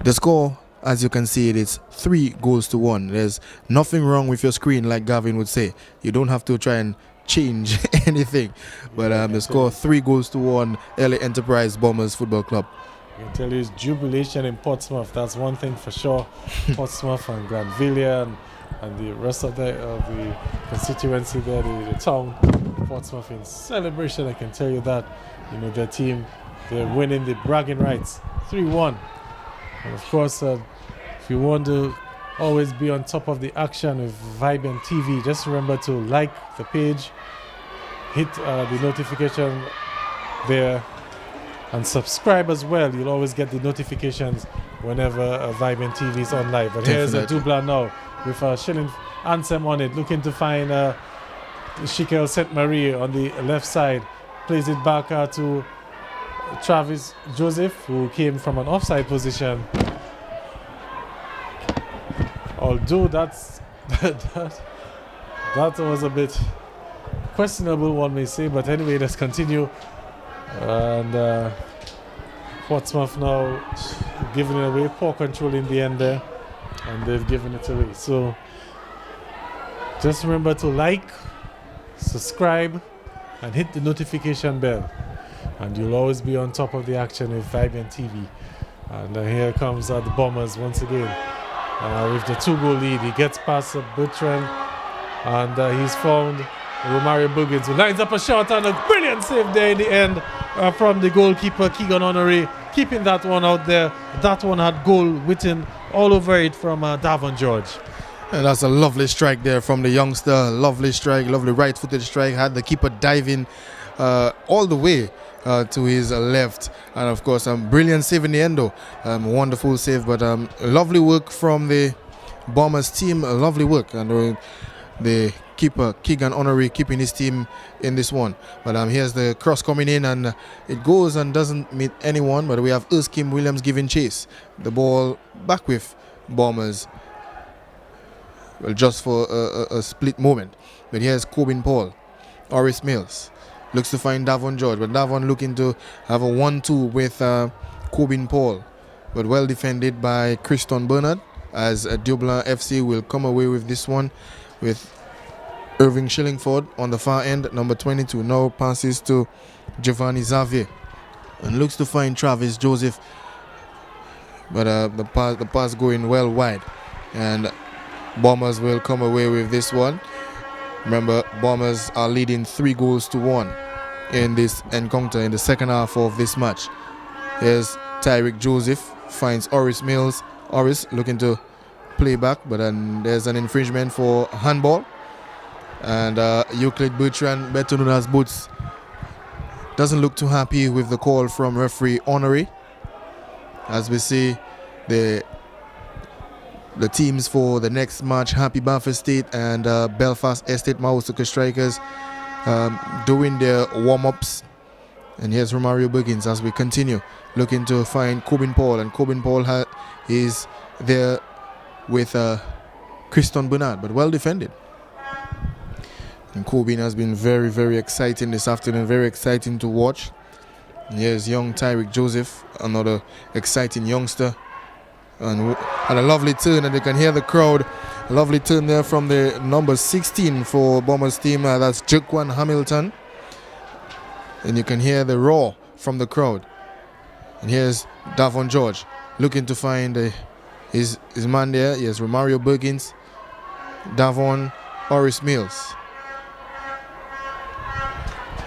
The score, as you can see, it is 3-1. There's nothing wrong with your screen, like Gavin would say. You don't have to try and change anything. But the score, 3-1, LA Enterprise Bombers Football Club. I can tell you it's jubilation in Portsmouth. That's one thing for sure. Portsmouth and Granville and the rest of the constituency there, the town, Portsmouth in celebration. I can tell you that. You know, their team, they're winning the bragging rights, 3-1. And of course, if you want to always be on top of the action with Vibrant TV, just remember to like the page, hit the notification there, and subscribe as well. You'll always get the notifications whenever Vibrant TV is on live. But here's a Dublanc now with a Shilling anthem on it, looking to find Shikel St. Marie on the left side. Plays it back to Travis Joseph, who came from an offside position. Although that was a bit questionable, one may say, but anyway, let's continue. And Portsmouth now giving it away, poor control in the end there, and they've given it away. So just remember to like, subscribe, and hit the notification bell, and you'll always be on top of the action with Vibrant TV. And here comes the Bombers once again with the 2-goal lead. He gets past Bertrand, and he's found Romario Buggins, who lines up a shot, and a brilliant save there in the end from the goalkeeper Keegan Honoré, keeping that one out there. That one had goal written all over it from Davon George. And that's a lovely strike there from the youngster. Lovely strike, lovely right-footed strike. Had the keeper diving all the way to his left. And of course, brilliant save in the end though. Wonderful save, but lovely work from the Bombers team. Lovely work. And the keeper, Keegan Honoré, keeping his team in this one. But here's the cross coming in, and it goes and doesn't meet anyone. But we have Erskine Williams giving chase. The ball back with Bombers. Well, just for a split moment. But here's Corbin Paul. Horace Mills looks to find Davon George, but Davon looking to have a 1-2 with Corbin Paul. But well defended by Christon Bernard, as Dublanc FC will come away with this one, with Irving Shillingford on the far end. Number 22 now passes to Giovanni Xavier and looks to find Travis Joseph. But the pass going well wide, and Bombers will come away with this one. Remember, Bombers are leading 3-1 in this encounter in the second half of this match. Here's Tyrick Joseph, finds Oris Mills. Oris looking to play back, but then there's an infringement for handball. And Euclid Bertrand, better known as Boots, doesn't look too happy with the call from referee Honoré. As we see the teams for the next match, Happy Bathurst State and Belfast Estate Mahosaka Strikers, doing their warm-ups. And here's Romario Buggins as we continue looking to find Corbin Paul, and Corbin Paul is there with Christon Bernard, but well defended. And Corbin has been very, very exciting this afternoon, very exciting to watch. And here's young Tyrick Joseph, another exciting youngster. And a lovely turn, and you can hear the crowd. A lovely turn there from the number 16 for Bombers team, that's Jaquan Hamilton. And you can hear the roar from the crowd. And here's Davon George looking to find his man there. Yes, Romario Buggins, Davon, Oris Mills.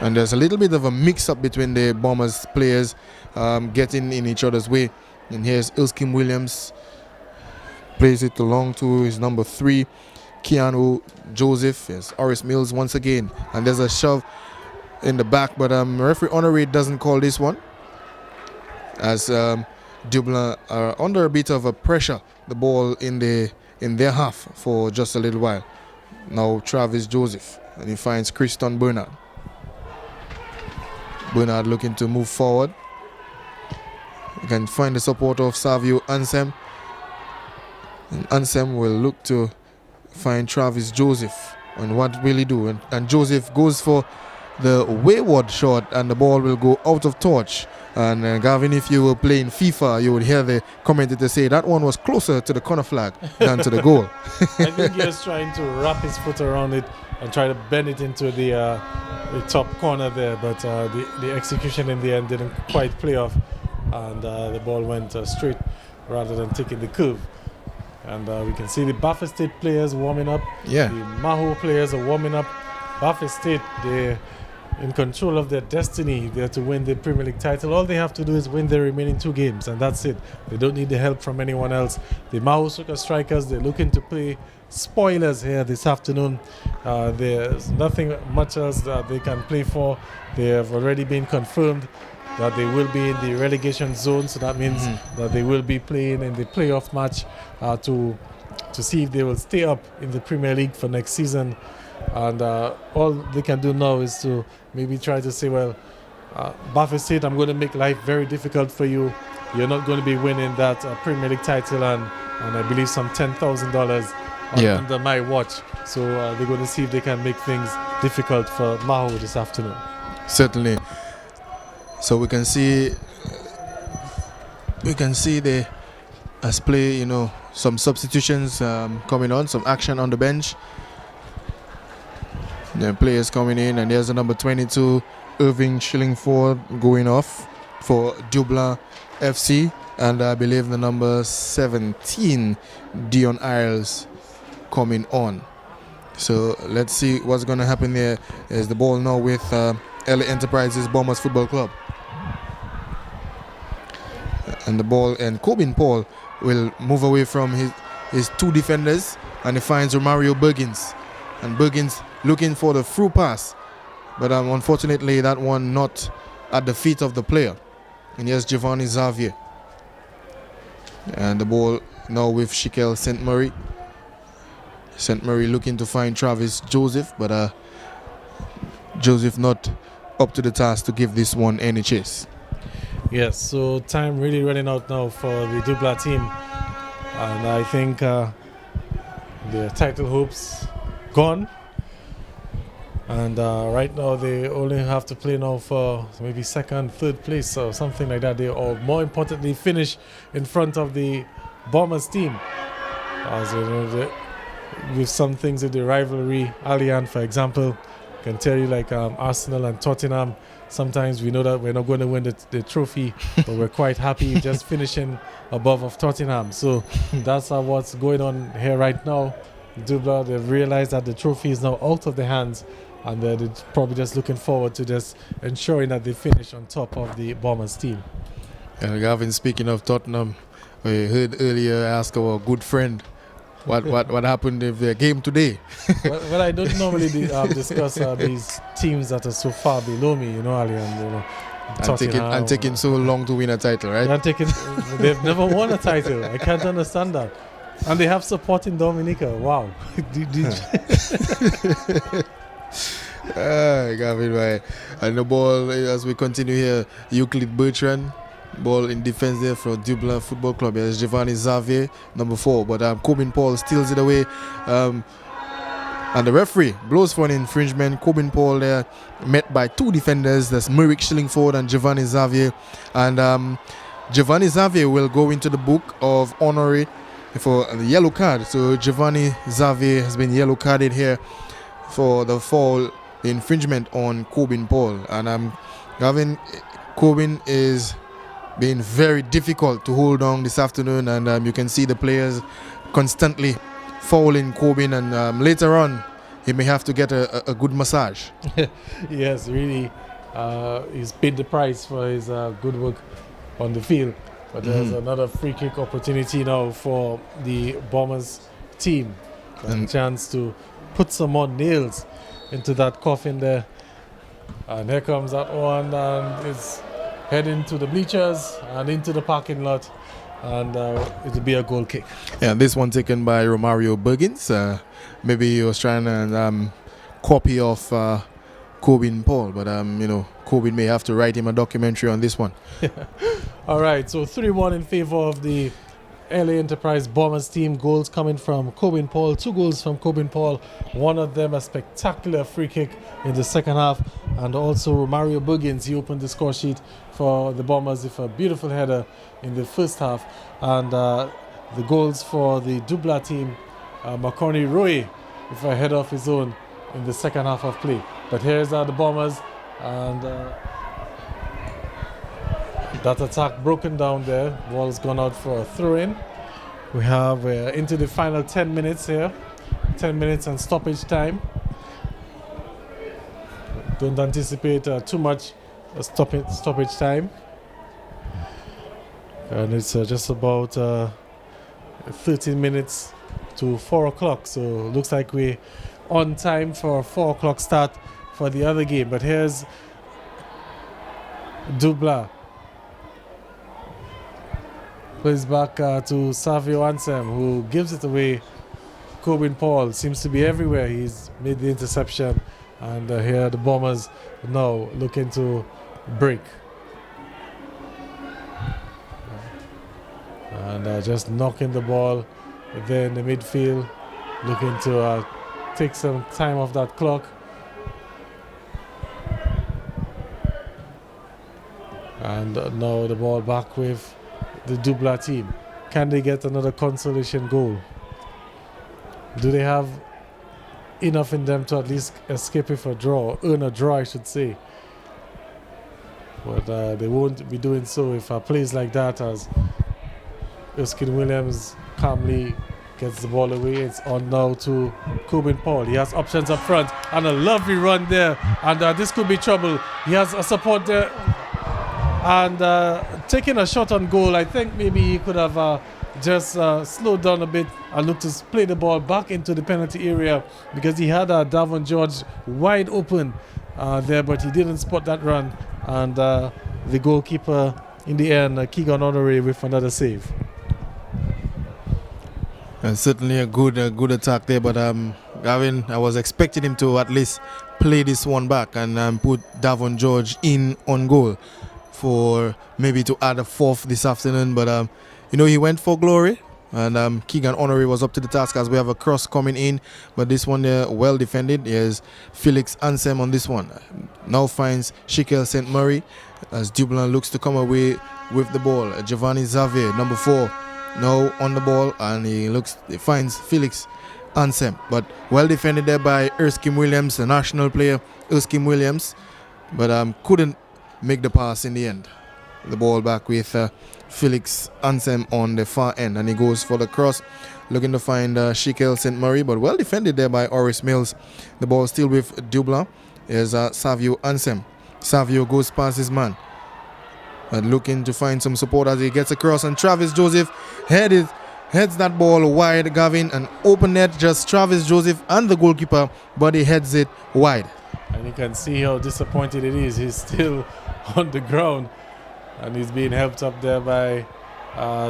And there's a little bit of a mix-up between the Bombers players, getting in each other's way. And here's Ilskim Williams, plays it along to his number 3, Keanu Joseph. Yes, Oris Mills once again. And there's a shove in the back, but referee Honoré doesn't call this one, as Dublanc are under a bit of a pressure. The ball in their half for just a little while. Now Travis Joseph, and he finds Christon Bernard. Bernard looking to move forward. You can find the support of Savio Ansem. And Ansem will look to find Travis Joseph. And what will he do? And Joseph goes for the wayward shot, and the ball will go out of touch. And Gavin, if you were playing FIFA, you would hear the commentator say that one was closer to the corner flag than to the goal. I think he was trying to wrap his foot around it and try to bend it into the top corner there, but the execution in the end didn't quite play off, and the ball went straight rather than taking the curve. And we can see the Bathurst State players warming up. Yeah. The Maho players are warming up. Bathurst State, they're in control of their destiny. They're to win the Premier League title. All they have to do is win their remaining 2 games, and that's it. They don't need the help from anyone else. The Mahosaka Strikers, they're looking to play spoilers here this afternoon. There's nothing much else that they can play for. They have already been confirmed that they will be in the relegation zone, so that means that they will be playing in the playoff match to see if they will stay up in the Premier League for next season. And all they can do now is to maybe try to say, well, Bathurst State, I'm going to make life very difficult for you. You're not going to be winning that Premier League title and I believe some $10,000 under my watch. So they're going to see if they can make things difficult for Maho this afternoon. Certainly. So we can see the as play, some substitutions coming on, some action on the bench. The players coming in, and there's the number 22, Irving Shillingford, going off for Dublanc FC, and I believe the number 17, Dion Isles, coming on. So let's see what's going to happen there. There's the ball now with LA Enterprises Bombers Football Club. And the ball, and Corbin Paul will move away from his 2 defenders, and he finds Romario Buggins. And Buggins looking for the through pass, but unfortunately that one not at the feet of the player. And here's Giovanni Xavier. And the ball now with Shikel St. Murray. St. Murray looking to find Travis Joseph, but Joseph not up to the task to give this one any chase. Yes, so time really running out now for the Dublanc team. And I think their title hopes gone. And right now they only have to play now for maybe 2nd, 3rd place or something like that. Or more importantly, finish in front of the Bombers team. As you know, with some things in the rivalry, Allianz, for example, can tell you like Arsenal and Tottenham. Sometimes we know that we're not going to win the trophy, but we're quite happy just finishing above of Tottenham. So that's what's going on here right now. Dublanc, they've realized that the trophy is now out of their hands, and they're probably just looking forward to just ensuring that they finish on top of the Bombers team. Gavin, speaking of Tottenham, we heard earlier ask our good friend what happened in their game today. well, I don't normally discuss these teams that are so far below me, Ali, and and taking so long to win a title, right? They've never won a title. I can't understand that. And they have support in Dominica. Wow. Gavin, right. And the ball, as we continue here, Euclid Bertrand. Ball in defense there for Dublanc Football Club. There's Giovanni Xavier, number 4. But Corbin Paul steals it away. And the referee blows for an infringement. Corbin Paul there met by 2 defenders. That's Merrick Shillingford and Giovanni Xavier. And Giovanni Xavier will go into the book of honorary for the yellow card. So Giovanni Xavier has been yellow carded here for the foul, the infringement on Corbin Paul. And Gavin, Corbin is being very difficult to hold on this afternoon, and you can see the players constantly fouling Corbin, and later on he may have to get a good massage. Yes, really, he's paid the price for his good work on the field. But there's another free kick opportunity now for the Bombers team. A chance to put some more nails into that coffin there. And here comes that one, and it's heading to the bleachers and into the parking lot, and it'll be a goal kick. Yeah, this one taken by Romario Bergins. Maybe he was trying to copy off Corbin Paul, but Corbin may have to write him a documentary on this one. All right, so 3-1 in favor of the LA Enterprise Bombers team. Goals coming from Corbin Paul, 2 goals from Corbin Paul, one of them a spectacular free kick in the second half, and also Romario Bergins, he opened the score sheet for the Bombers with a beautiful header in the first half. And the goals for the Dublanc team, Makoni Roy with a header of his own in the second half of play. But here's the Bombers, and that attack broken down there. Ball's gone out for a throw-in. We have into the final 10 minutes here. 10 minutes and stoppage time. Don't anticipate too much stoppage time. And it's just about 13 minutes to 4 o'clock. So looks like we're on time for a 4 o'clock start for the other game. But here's Dublanc. Plays back to Savio Ansem, who gives it away. Corbin Paul seems to be everywhere. He's made the interception. And here the Bombers now looking to break. And just knocking the ball there in the midfield. Looking to take some time off that clock. And now the ball back with the Dublanc team. Can they get another consolation goal? Do they have enough in them to at least escape with a draw, earn a draw I should say? But they won't be doing so if plays like that, as Erskine Williams calmly gets the ball away. It's on now to Corbin Paul. He has options up front and a lovely run there, and this could be trouble. He has a support there. And taking a shot on goal, I think maybe he could have just slowed down a bit and looked to play the ball back into the penalty area, because he had Davon George wide open there, but he didn't spot that run. And the goalkeeper in the end, Keegan Honoré, with another save. And certainly a good attack there, but Gavin, I was expecting him to at least play this one back and put Davon George in on goal, for maybe to add a 4th this afternoon, but he went for glory, and Keegan Honoré was up to the task, as we have a cross coming in, but this one there well defended. Here's Felix Ansem on this one. Now finds Shikel St. Murray as Dublanc looks to come away with the ball. Giovanni Xavier, number 4, now on the ball, and he finds Felix Ansem, but well defended there by Erskine Williams, the national player Erskine Williams, but couldn't make the pass in the end. The ball back with Felix Ansem on the far end, and he goes for the cross, looking to find Shikel St. Murray, but well defended there by Oris Mills. The ball still with Dublanc. Here's Savio Ansem. Savio goes past his man, but looking to find some support as he gets across, and Travis Joseph heads that ball wide, Gavin, an open net, just Travis Joseph and the goalkeeper, but he heads it wide. And you can see how disappointed it is. He's still on the ground, and he's being helped up there by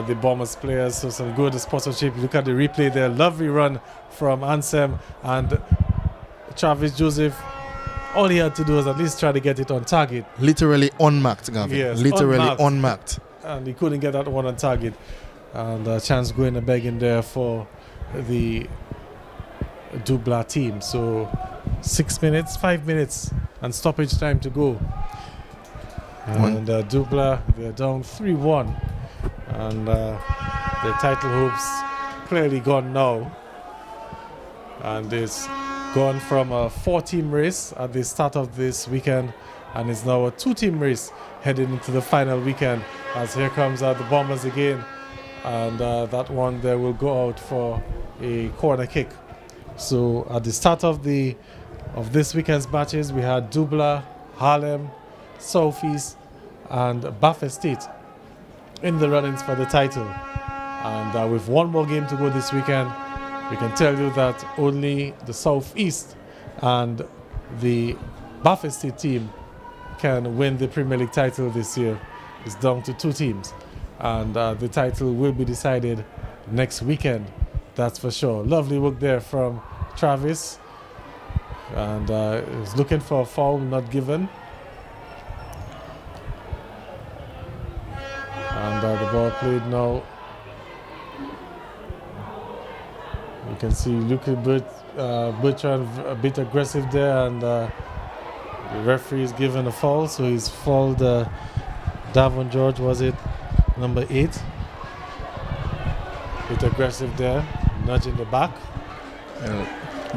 the Bombers players. So some good sponsorship. Look at the replay there. Lovely run from Ansem, and Travis Joseph. All he had to do was at least try to get it on target. Literally unmarked, Gavin. Yes, literally unmarked. And he couldn't get that one on target. And a chance going a begging there for the Dublanc team. So 5 minutes, and stoppage time to go. And Dublanc, they're down 3-1. And their title hopes clearly gone now. And it's gone from a 4-team race at the start of this weekend, and it's now a 2-team race heading into the final weekend, as here comes the Bombers again, and that one there will go out for a corner kick. So at the start of this weekend's matches, we had Dublanc, Harlem, Southeast and Bath Estate in the runnings for the title, and with one more game to go this weekend, we can tell you that only the Southeast and the Bath Estate team can win the Premier League title this year. It's down to 2 teams, and the title will be decided next weekend, that's for sure. Lovely work there from Travis, and he's looking for a foul, not given. And the ball played now. You can see Luke Bertrand a bit aggressive there, and the referee is given a foul, so he's fouled Davon George, was it number 8? Bit aggressive there, nudging the back.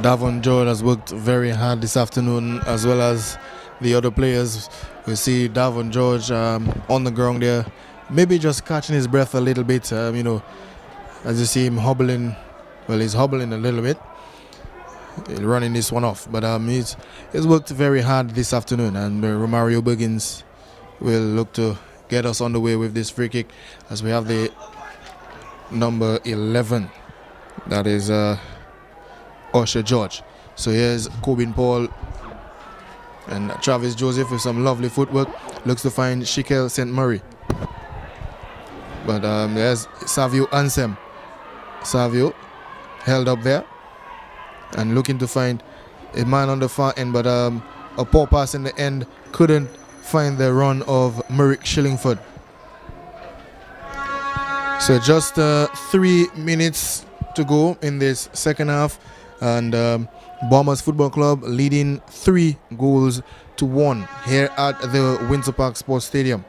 Davon George has worked very hard this afternoon, as well as the other players. We see Davon George on the ground there, maybe just catching his breath a little bit, as you see him hobbling. Well, he's hobbling a little bit, running this one off. But he's worked very hard this afternoon, and Romario Buggins will look to get us on the way with this free kick, as we have the number 11. That is Usher George. So here's Corbin Paul and Travis Joseph with some lovely footwork. Looks to find Shikel St. Murray. But there's Savio Ansem. Savio held up there and looking to find a man on the far end, but a poor pass in the end couldn't find the run of Merrick Shillingford. So just 3 minutes to go in this second half, and Bombers Football Club leading 3-1 here at the Windsor Park Sports Stadium.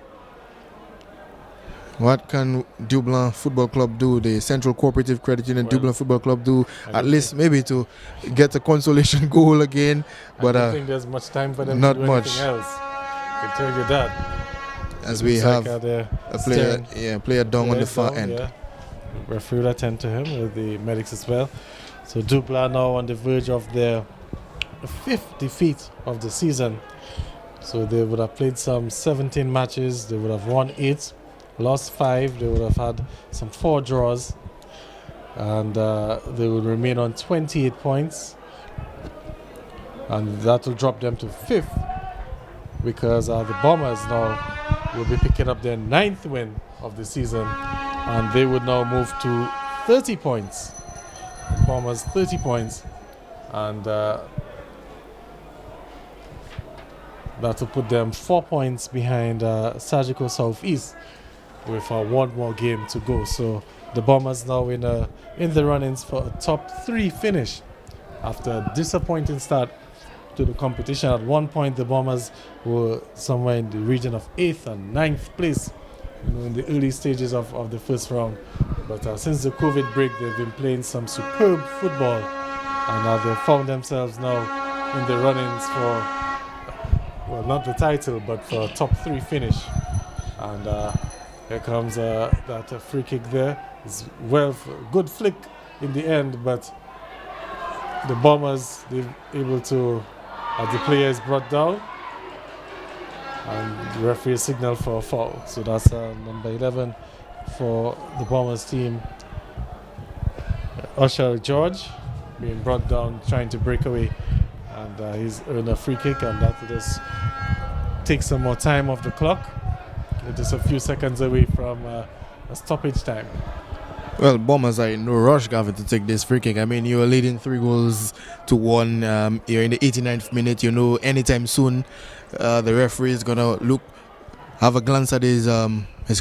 What can Dublanc Football Club do, the Central Cooperative Credit Union Dublanc Football Club do, at least maybe to get a consolation goal again? But I don't think there's much time for them not to do much. anything else. I can tell you that. As we have a player down on the far end. Yeah. Referee will attend to him with the medics as well. So Dublanc now on the verge of their 5th defeat of the season. So they would have played some 17 matches. They would have won 8. Lost 5, they would have had some 4 draws, and they would remain on 28 points, and that will drop them to 5th, because the Bombers now will be picking up their 9th win of the season, and they would now move to 30 points. Bombers 30 points, and that will put them 4 points behind Surgical Southeast, with one more game to go. So the Bombers now in the runnings for a top 3 finish after a disappointing start to the competition. At one point the Bombers were somewhere in the region of 8th and 9th place, in the early stages of the first round. But since the COVID break, they've been playing some superb football, and they've found themselves now in the runnings for, well, not the title, but for a top 3 finish. And Here comes that free kick there. It's good flick in the end, but the Bombers, they're able to, the player is brought down, and the referee signaled for a foul. So that's number 11 for the Bombers team. Usher George being brought down, trying to break away, and he's earned a free kick, and that just takes some more time off the clock. We're just a few seconds away from a stoppage time. Well, Bombers are in no rush, Gavin, to take this free kick. I mean, you're leading 3-1. You're in the 89th minute. You know, anytime soon, the referee is gonna have a glance at his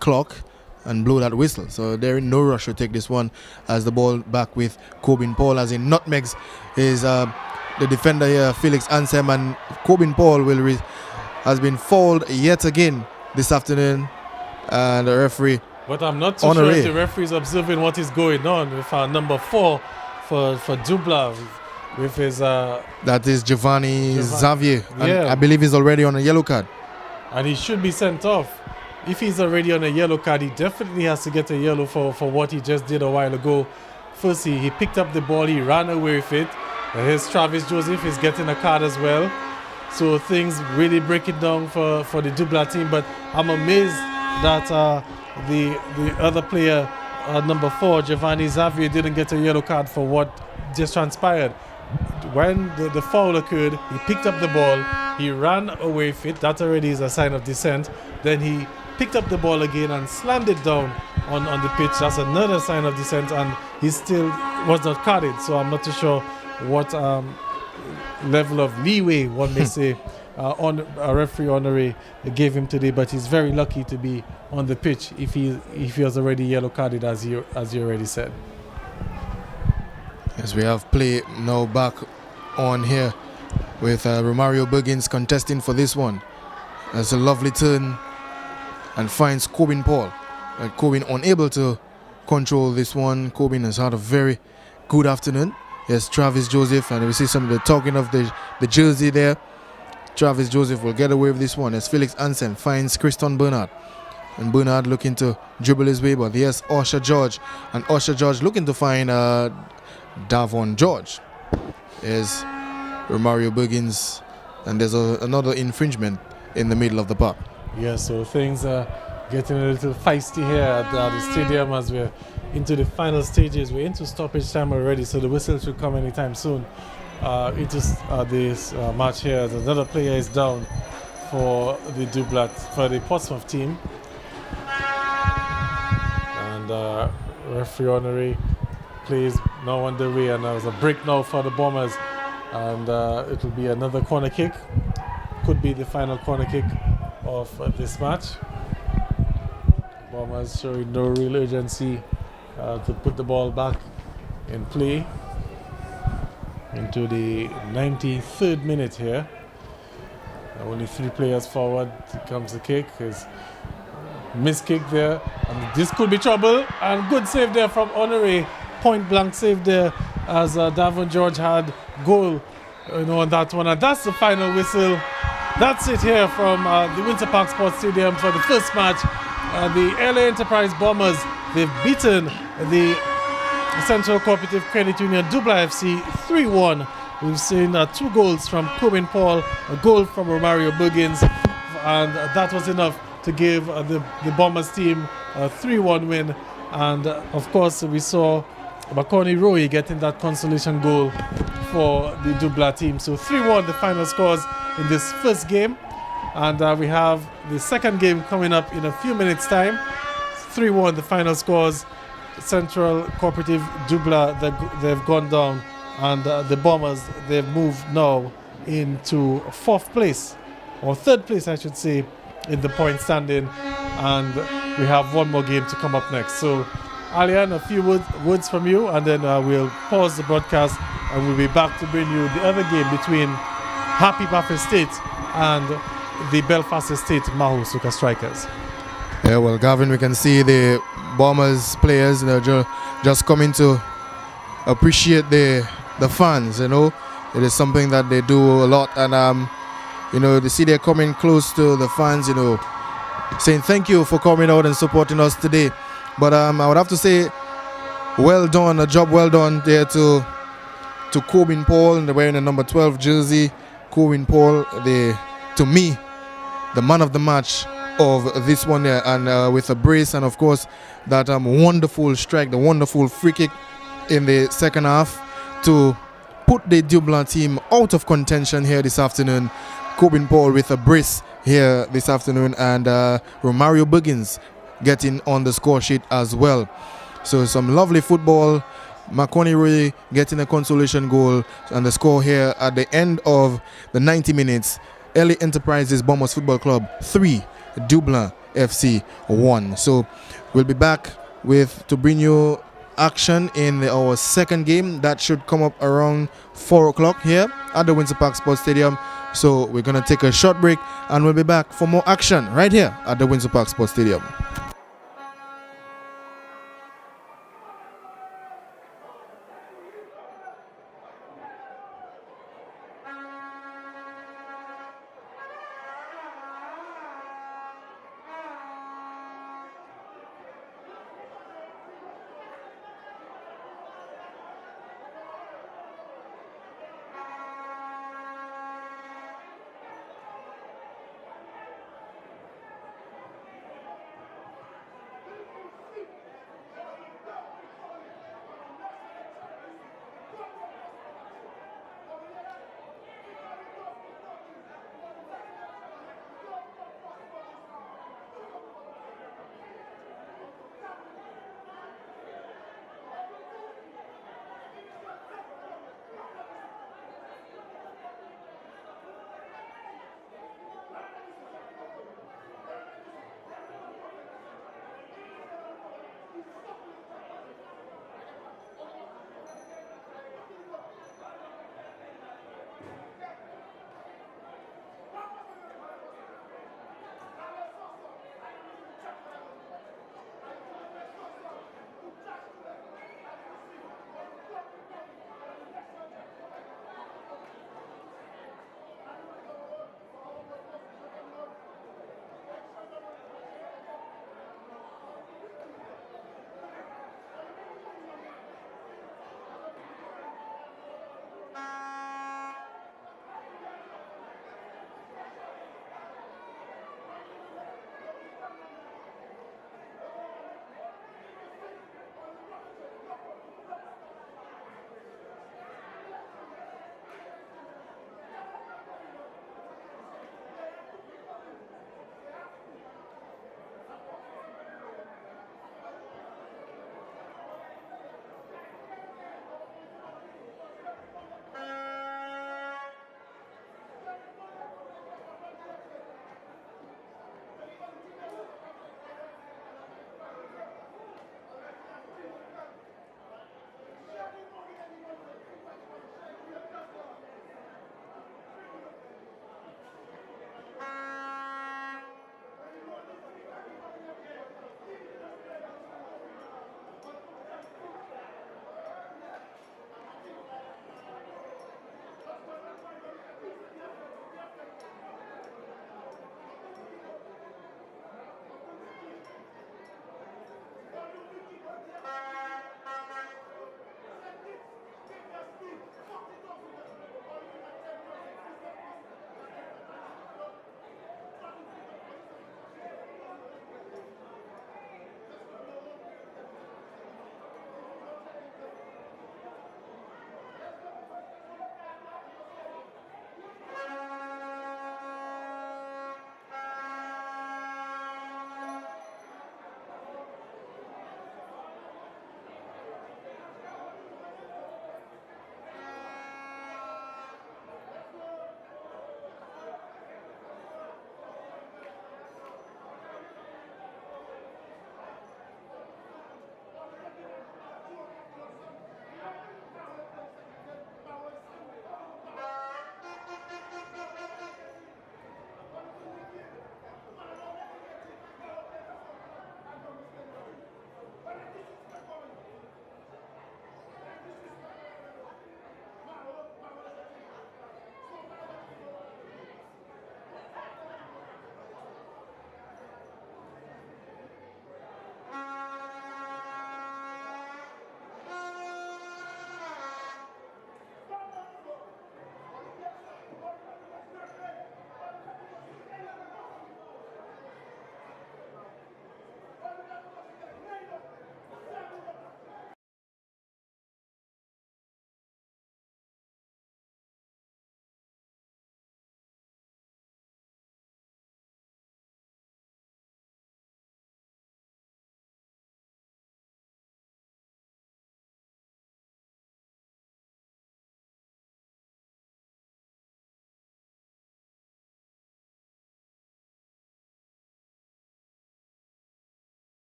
clock and blow that whistle. So they're in no rush to take this one, as the ball back with Corbin Paul, as in nutmegs is the defender here, Felix Ansem, and Corbin Paul has been fouled yet again this afternoon, and the referee. But I'm not too sure if the referee is observing what is going on with number 4 for Dublanc, with his. That is Giovanni Xavier. Yeah. I believe he's already on a yellow card. And he should be sent off. If he's already on a yellow card, he definitely has to get a yellow for what he just did a while ago. First, he picked up the ball, he ran away with it. And here's Travis Joseph is getting a card as well. So things really break it down for the Dublanc team. But I'm amazed that the other player, number 4, Giovanni Xavier, didn't get a yellow card for what just transpired. When the foul occurred, he picked up the ball, he ran away with it. That already is a sign of dissent. Then he picked up the ball again and slammed it down on the pitch. That's another sign of dissent, and he still was not carded. So I'm not too sure what level of leeway, one may say, on a referee honorary gave him today, but he's very lucky to be on the pitch if he was already yellow carded, as you already said. Yes, we have play now back on here with Romario Buggins contesting for this one. That's a lovely turn and finds Corbin Paul. Corbin unable to control this one. Corbin has had a very good afternoon. Yes, Travis Joseph, and we see some of the talking of the jersey there. Travis Joseph will get away with this one as Felix Ansen finds Christon Bernard. And Bernard looking to dribble his way, but yes, Usher George. And Usher George looking to find Davon George. There's Romario Buggins, and there's another infringement in the middle of the park. Yeah, so things are getting a little feisty here at the stadium as we're into the final stages. We're into stoppage time already, so the whistle should come anytime soon. This match here, another player is down for the for the Portsmouth team, and referee honorary plays now underway, and there's a break now for the Bombers, and it'll be another corner kick. Could be the final corner kick of this match. Bombers showing no real urgency to put the ball back in play. Into the 93rd minute here. Only 3 players forward. Here comes the kick. His missed kick there. And this could be trouble. And good save there from Honoré. Point blank save there as Davon George had goal on that one. And that's the final whistle. That's it here from the Windsor Park Sports Stadium for the first match. The LA Enterprise Bombers, they've beaten the Central Cooperative Credit Union Dublanc FC 3-1. We've seen 2 goals from Corbin Paul, a goal from Romario Buggins, and that was enough to give the Bombers team a 3-1 win. And of course, we saw Makoni Roy getting that consolation goal for the Dublanc team. So 3-1 the final scores in this first game, and we have the second game coming up in a few minutes time. 3-1 the final scores. Central Cooperative Dublanc, they've gone down, and the Bombers, they've moved now into 4th place, or 3rd place I should say, in the point standing, and we have one more game to come up next. So Alian, a few words from you, and then we'll pause the broadcast and we'll be back to bring you the other game between Happy Bath State and the Belfast Estate Maho Soca Strikers. Yeah, well, Gavin, we can see the Bombers players, just coming to appreciate the fans. It is something that they do a lot, and they see they're coming close to the fans. saying thank you for coming out and supporting us today. But I would have to say, well done, a job well done there to Corbin Paul, and they're wearing the number 12 jersey. Corbin Paul, to me, the man of the match of this one there, and with a brace, and of course that wonderful strike, the wonderful free kick in the second half to put the Dublanc team out of contention here this afternoon. Corbin Paul with a brace here this afternoon, and Romario Buggins getting on the score sheet as well. So some lovely football. Makoni Roy getting a consolation goal, and the score here at the end of the 90 minutes. LA Enterprises Bombers Football Club 3, Dublanc FC 1. So we'll be back to bring you action in our second game that should come up around 4 o'clock here at the Windsor Park Sports Stadium. So we're going to take a short break, and we'll be back for more action right here at the Windsor Park Sports Stadium.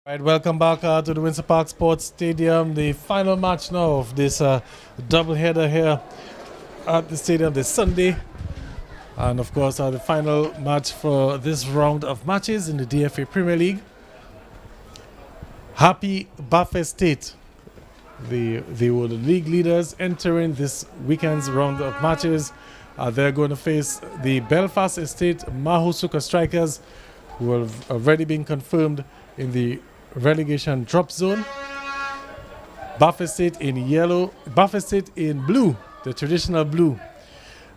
Right, welcome back to the Windsor Park Sports Stadium. The final match now of this doubleheader here at the stadium this Sunday. And of course, the final match for this round of matches in the DFA Premier League. Happy Bath State. They were the league leaders entering this weekend's round of matches. They're going to face the Belfast Estate Mahusuka Strikers, who have already been confirmed in the relegation drop zone. Bath Estate in yellow, Bath Estate in blue, the traditional blue,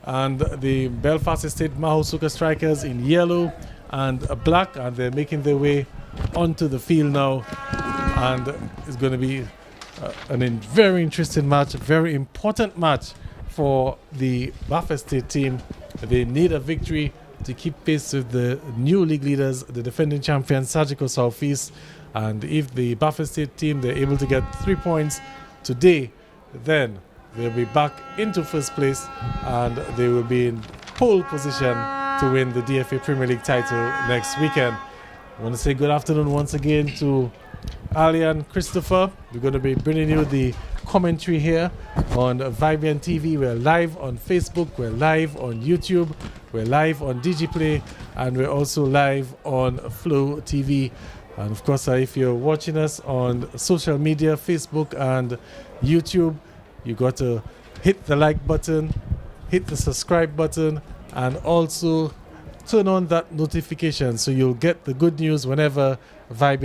and the Belfast Estate Mahusuka Strikers in yellow and black, and they're making their way onto the field now, and it's going to be a very interesting match, a very important match for the Bath Estate team. They need a victory to keep pace with the new league leaders, the defending champions, Surgical Southeast. And if the Bath Estate team, they're able to get 3 points today, then they'll be back into first place and they will be in pole position to win the DFA Premier League title next weekend. I want to say good afternoon once again to Ali and Christopher. We're going to be bringing you the commentary here on Vibian TV. We're live on Facebook, we're live on YouTube, we're live on DigiPlay, and we're also live on Flow TV. And of course, if you're watching us on social media, Facebook and YouTube, you got to hit the like button, hit the subscribe button, and also turn on that notification so you'll get the good news whenever Vibe